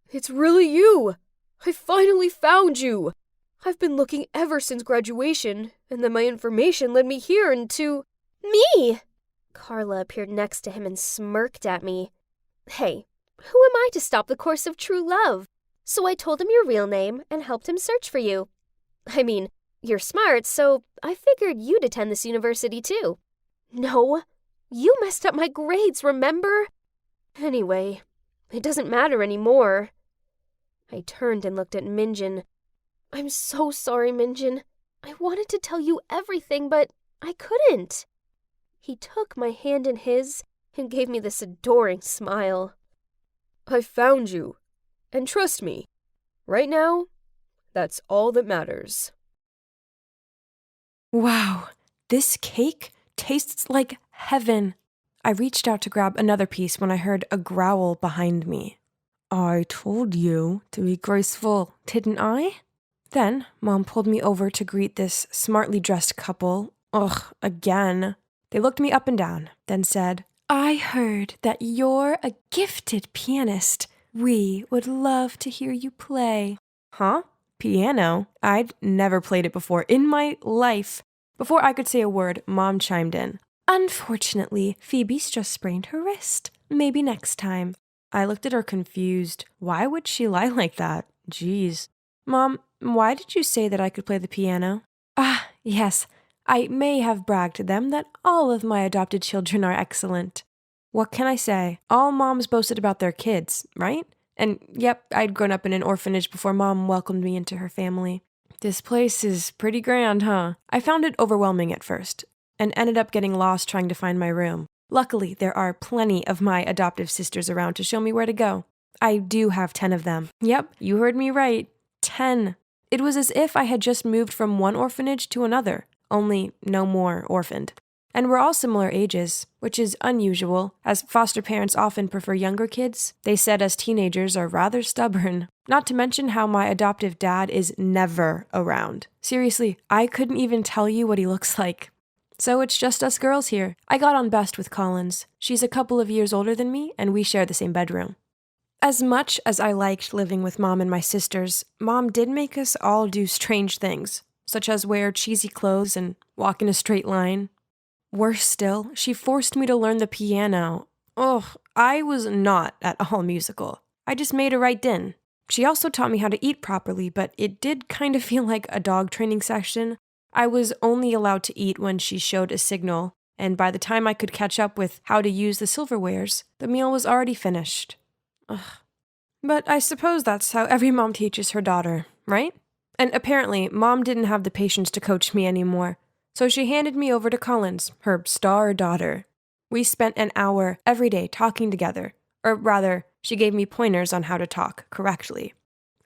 "It's really you! I finally found you! I've been looking ever since graduation, and then my information led me here and to..." "Me!" Carla appeared next to him and smirked at me. "Hey, who am I to stop the course of true love?" So I told him your real name and helped him search for you. I mean, you're smart, so I figured you'd attend this university too. No, you messed up my grades, remember? Anyway, it doesn't matter anymore. I turned and looked at Minjin. "I'm so sorry, Minjin. I wanted to tell you everything, but I couldn't." He took my hand in his and gave me this adoring smile. "I found you. And trust me, right now, that's all that matters." Wow, this cake tastes like heaven. I reached out to grab another piece when I heard a growl behind me. "I told you to be graceful, didn't I?" Then Mom pulled me over to greet this smartly dressed couple. Ugh, again. They looked me up and down, then said, "I heard that you're a gifted pianist. We would love to hear you play." Huh? Piano? I'd never played it before in my life. Before I could say a word, Mom chimed in. "Unfortunately, Phoebe's just sprained her wrist. Maybe next time." I looked at her confused. Why would she lie like that? Jeez. "Mom, why did you say that I could play the piano?" "Ah, yes. I may have bragged to them that all of my adopted children are excellent." What can I say? All moms boasted about their kids, right? And yep, I'd grown up in an orphanage before Mom welcomed me into her family. This place is pretty grand, huh? I found it overwhelming at first, and ended up getting lost trying to find my room. Luckily, there are plenty of my adoptive sisters around to show me where to go. I do have 10 of them. Yep, you heard me right. 10. It was as if I had just moved from one orphanage to another, only no more orphaned. And we're all similar ages, which is unusual, as foster parents often prefer younger kids. They said us teenagers are rather stubborn. Not to mention how my adoptive dad is never around. Seriously, I couldn't even tell you what he looks like. So it's just us girls here. I got on best with Collins. She's a couple of years older than me, and we share the same bedroom. As much as I liked living with Mom and my sisters, Mom did make us all do strange things, such as wear cheesy clothes and walk in a straight line. Worse still, she forced me to learn the piano. Ugh, I was not at all musical. I just made a right din. She also taught me how to eat properly, but it did kind of feel like a dog training session. I was only allowed to eat when she showed a signal, and by the time I could catch up with how to use the silverwares, the meal was already finished. Ugh. But I suppose that's how every mom teaches her daughter, right? And apparently, Mom didn't have the patience to coach me anymore. So she handed me over to Collins, her star daughter. We spent an hour every day talking together, or rather, she gave me pointers on how to talk correctly.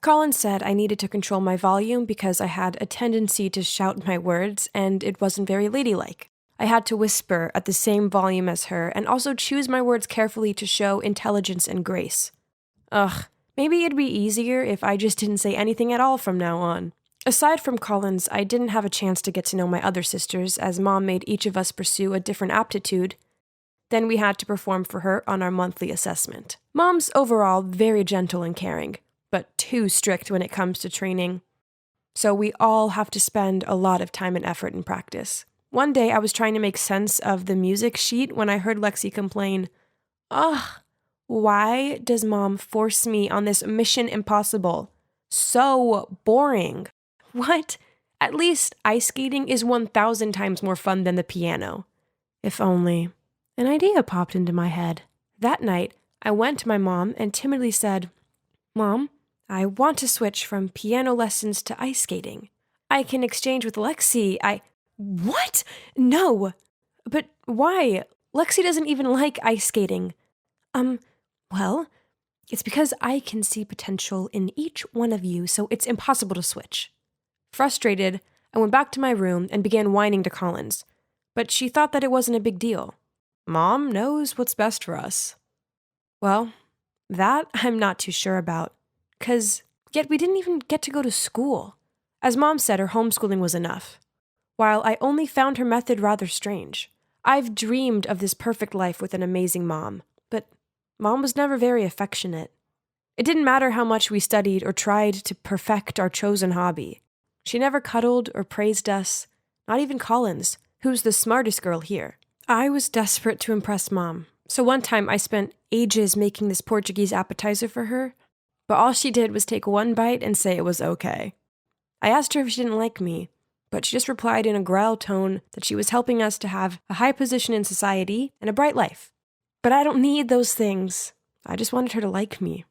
Collins said I needed to control my volume because I had a tendency to shout my words, and it wasn't very ladylike. I had to whisper at the same volume as her, and also choose my words carefully to show intelligence and grace. Ugh, maybe it'd be easier if I just didn't say anything at all from now on. Aside from Collins, I didn't have a chance to get to know my other sisters, as Mom made each of us pursue a different aptitude. Then we had to perform for her on our monthly assessment. Mom's overall very gentle and caring, but too strict when it comes to training. So we all have to spend a lot of time and effort in practice. One day I was trying to make sense of the music sheet when I heard Lexi complain, "Ugh, why does Mom force me on this mission impossible? So boring." What? At least ice skating is 1,000 times more fun than the piano. If only. An idea popped into my head. That night, I went to my mom and timidly said, "Mom, I want to switch from piano lessons to ice skating. I can exchange with Lexi. What? No. But why? Lexi doesn't even like ice skating. Well, it's because I can see potential in each one of you, so it's impossible to switch." Frustrated, I went back to my room and began whining to Collins, but she thought that it wasn't a big deal. Mom knows what's best for us. Well, that I'm not too sure about, yet we didn't even get to go to school. As Mom said, her homeschooling was enough. While I only found her method rather strange, I've dreamed of this perfect life with an amazing mom, but Mom was never very affectionate. It didn't matter how much we studied or tried to perfect our chosen hobby. She never cuddled or praised us, not even Collins, who's the smartest girl here. I was desperate to impress Mom, so one time I spent ages making this Portuguese appetizer for her, but all she did was take one bite and say it was okay. I asked her if she didn't like me, but she just replied in a growl tone that she was helping us to have a high position in society and a bright life. But I don't need those things. I just wanted her to like me.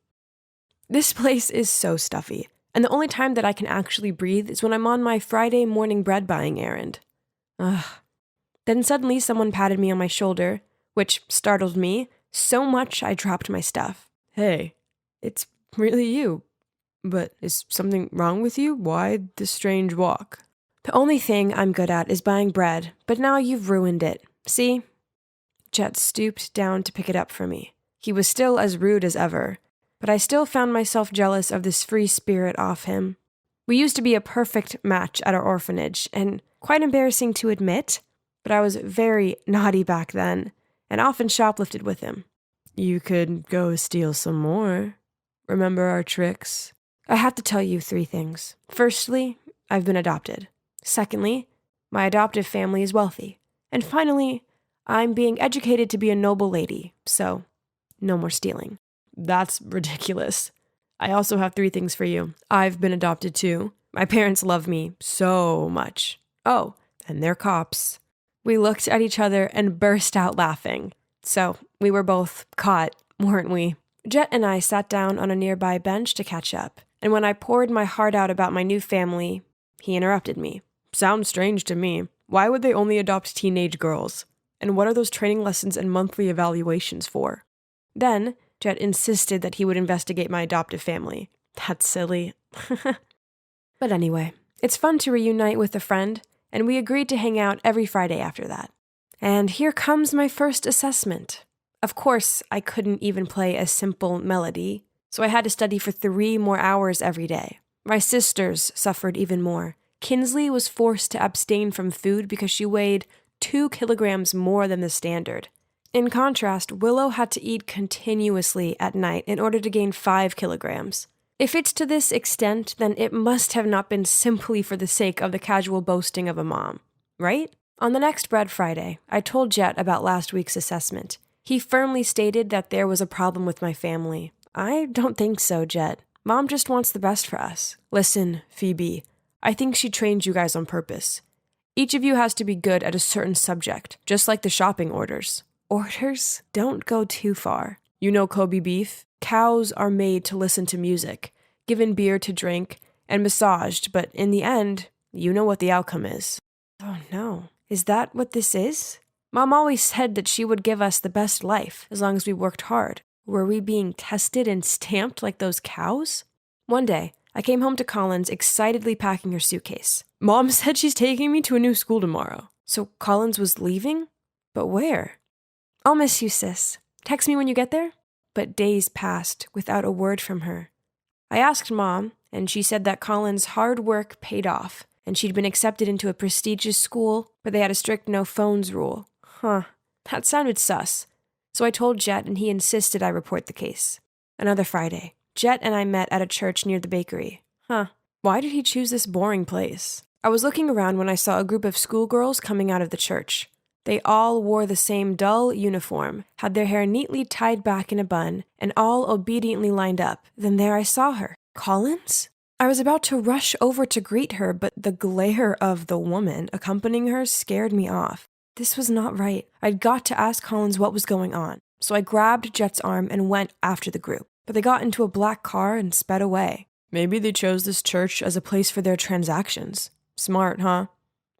This place is so stuffy, and the only time that I can actually breathe is when I'm on my Friday morning bread buying errand. Ugh. Then suddenly someone patted me on my shoulder, which startled me so much I dropped my stuff. "Hey, it's really you. But is something wrong with you? Why the strange walk?" "The only thing I'm good at is buying bread, but now you've ruined it. See?" Jet stooped down to pick it up for me. He was still as rude as ever, but I still found myself jealous of this free spirit off him. We used to be a perfect match at our orphanage, and quite embarrassing to admit, but I was very naughty back then, and often shoplifted with him. "You could go steal some more. Remember our tricks?" I have to tell you 3 things. Firstly, I've been adopted. Secondly, my adoptive family is wealthy. And finally, I'm being educated to be a noble lady, so no more stealing. That's ridiculous. I also have 3 things for you. I've been adopted too. My parents love me so much. Oh, and they're cops. We looked at each other and burst out laughing. So We were both caught, weren't we? Jet and I sat down on a nearby bench to catch up, and when I poured my heart out about my new family, he interrupted me. Sounds strange to me. Why would they only adopt teenage girls? And what are those training lessons and monthly evaluations for? Then, Jet insisted that he would investigate my adoptive family. That's silly. But anyway, it's fun to reunite with a friend, and we agreed to hang out every Friday after that. And here comes my first assessment. Of course, I couldn't even play a simple melody, so I had to study for 3 more hours every day. My sisters suffered even more. Kinsley was forced to abstain from food because she weighed 2 kilograms more than the standard. In contrast, Willow had to eat continuously at night in order to gain 5 kilograms. If it's to this extent, then it must have not been simply for the sake of the casual boasting of a mom, right? On the next Bread Friday, I told Jet about last week's assessment. He firmly stated that there was a problem with my family. I don't think so, Jet. Mom just wants the best for us. Listen, Phoebe, I think she trained you guys on purpose. Each of you has to be good at a certain subject, just like the shopping orders. Orders? Don't go too far. You know Kobe beef? Cows are made to listen to music, given beer to drink, and massaged, but in the end, you know what the outcome is. Oh no. Is that what this is? Mom always said that she would give us the best life, as long as we worked hard. Were we being tested and stamped like those cows? One day, I came home to Collins excitedly packing her suitcase. Mom said she's taking me to a new school tomorrow. So Collins was leaving? But where? I'll miss you, sis. Text me when you get there? But days passed without a word from her. I asked Mom, and she said that Collins' hard work paid off, and she'd been accepted into a prestigious school, but they had a strict no phones rule. Huh, that sounded sus. So I told Jet, and he insisted I report the case. Another Friday, Jet and I met at a church near the bakery. Why did he choose this boring place? I was looking around when I saw a group of schoolgirls coming out of the church. They all wore the same dull uniform, had their hair neatly tied back in a bun, and all obediently lined up. Then there I saw her. Collins? I was about to rush over to greet her, but the glare of the woman accompanying her scared me off. This was not right. I'd got to ask Collins what was going on. So I grabbed Jet's arm and went after the group. But they got into a black car and sped away. Maybe they chose this church as a place for their transactions. Smart, huh?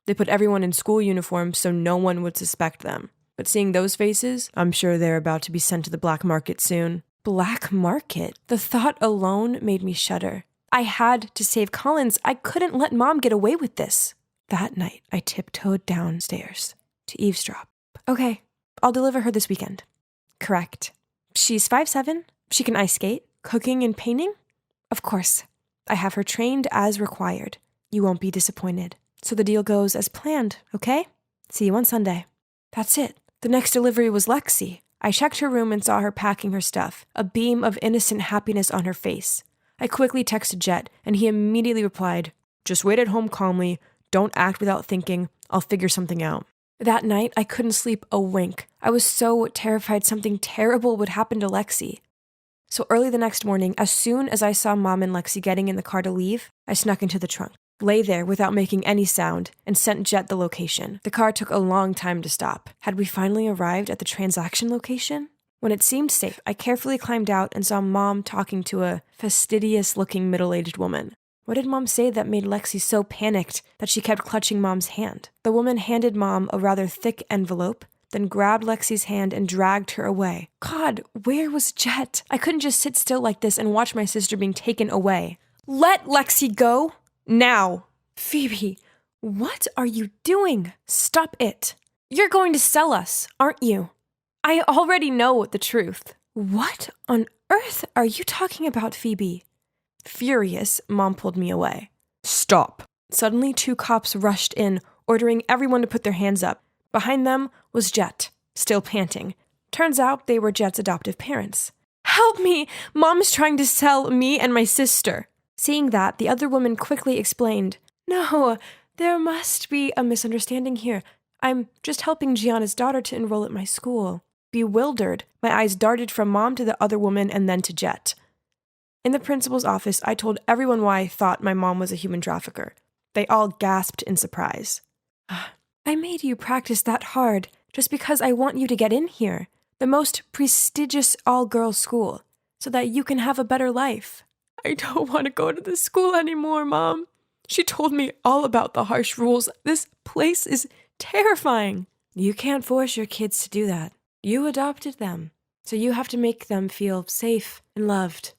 They put everyone in school uniforms so no one would suspect them. But seeing those faces, I'm sure they're about to be sent to the black market soon. Black market? The thought alone made me shudder. I had to save Collins. I couldn't let Mom get away with this. That night, I tiptoed downstairs to eavesdrop. Okay, I'll deliver her this weekend. Correct. She's 5'7". She can ice skate, cooking and painting. Of course, I have her trained as required. You won't be disappointed. So the deal goes as planned, okay? See you on Sunday. That's it. The next delivery was Lexi. I checked her room and saw her packing her stuff, a beam of innocent happiness on her face. I quickly texted Jet, and he immediately replied, "Just wait at home calmly. Don't act without thinking. I'll figure something out." That night, I couldn't sleep a wink. I was so terrified something terrible would happen to Lexi. So early the next morning, as soon as I saw Mom and Lexi getting in the car to leave, I snuck into the trunk, lay there without making any sound, and sent Jet the location. The car took a long time to stop. Had we finally arrived at the transaction location? When it seemed safe, I carefully climbed out and saw Mom talking to a fastidious-looking middle-aged woman. What did Mom say that made Lexi so panicked that she kept clutching Mom's hand? The woman handed Mom a rather thick envelope, then grabbed Lexi's hand and dragged her away. God, where was Jet? I couldn't just sit still like this and watch my sister being taken away. Let Lexi go! Now! Phoebe, what are you doing? Stop it. You're going to sell us, aren't you? I already know the truth. What on earth are you talking about, Phoebe? Furious, Mom pulled me away. Stop. Suddenly, 2 cops rushed in, ordering everyone to put their hands up. Behind them was Jet, still panting. Turns out they were Jet's adoptive parents. Help me! Mom is trying to sell me and my sister. Seeing that, the other woman quickly explained, "No, there must be a misunderstanding here. I'm just helping Gianna's daughter to enroll at my school." Bewildered, my eyes darted from Mom to the other woman and then to Jet. In the principal's office, I told everyone why I thought my mom was a human trafficker. They all gasped in surprise. I made you practice that hard just because I want you to get in here. the most prestigious all-girls school, so that you can have a better life. I don't want to go to this school anymore, Mom. She told me all about the harsh rules. This place is terrifying. You can't force your kids to do that. You adopted them, so you have to make them feel safe and loved.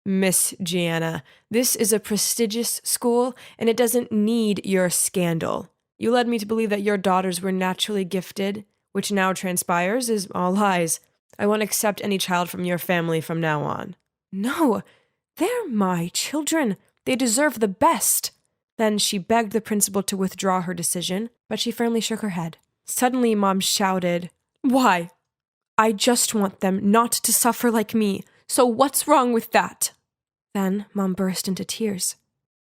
Miss Gianna, this is a prestigious school, and it doesn't need your scandal. You led me to believe that your daughters were naturally gifted, which now transpires is all lies. I won't accept any child from your family from now on. No, they're my children. They deserve the best. Then she begged the principal to withdraw her decision, but she firmly shook her head. Suddenly, Mom shouted, "Why? I just want them not to suffer like me, so what's wrong with that?" Then Mom burst into tears.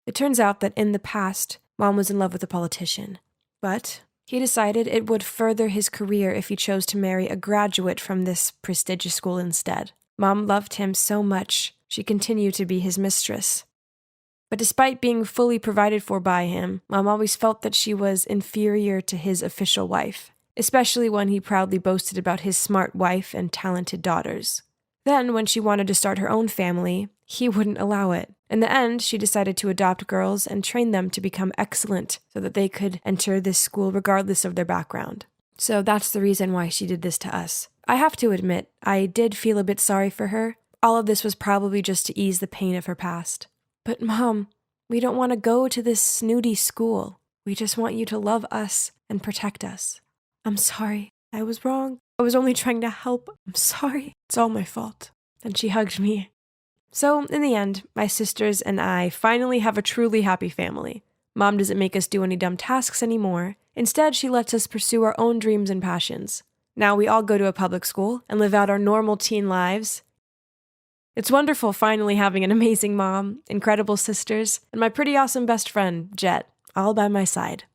It turns out that in the past, Mom was in love with a politician, but he decided it would further his career if he chose to marry a graduate from this prestigious school instead. Mom loved him so much, she continued to be his mistress. But despite being fully provided for by him, Mom always felt that she was inferior to his official wife, especially when he proudly boasted about his smart wife and talented daughters. Then, when she wanted to start her own family, he wouldn't allow it. In the end, she decided to adopt girls and train them to become excellent so that they could enter this school regardless of their background. So that's the reason why she did this to us. I have to admit, I did feel a bit sorry for her. All of this was probably just to ease the pain of her past. But Mom, we don't want to go to this snooty school. We just want you to love us and protect us. I'm sorry. I was wrong. I was only trying to help. I'm sorry. It's all my fault. Then she hugged me. So, in the end, my sisters and I finally have a truly happy family. Mom doesn't make us do any dumb tasks anymore. Instead, she lets us pursue our own dreams and passions. Now we all go to a public school and live out our normal teen lives. It's wonderful finally having an amazing mom, incredible sisters, and my pretty awesome best friend, Jet, all by my side.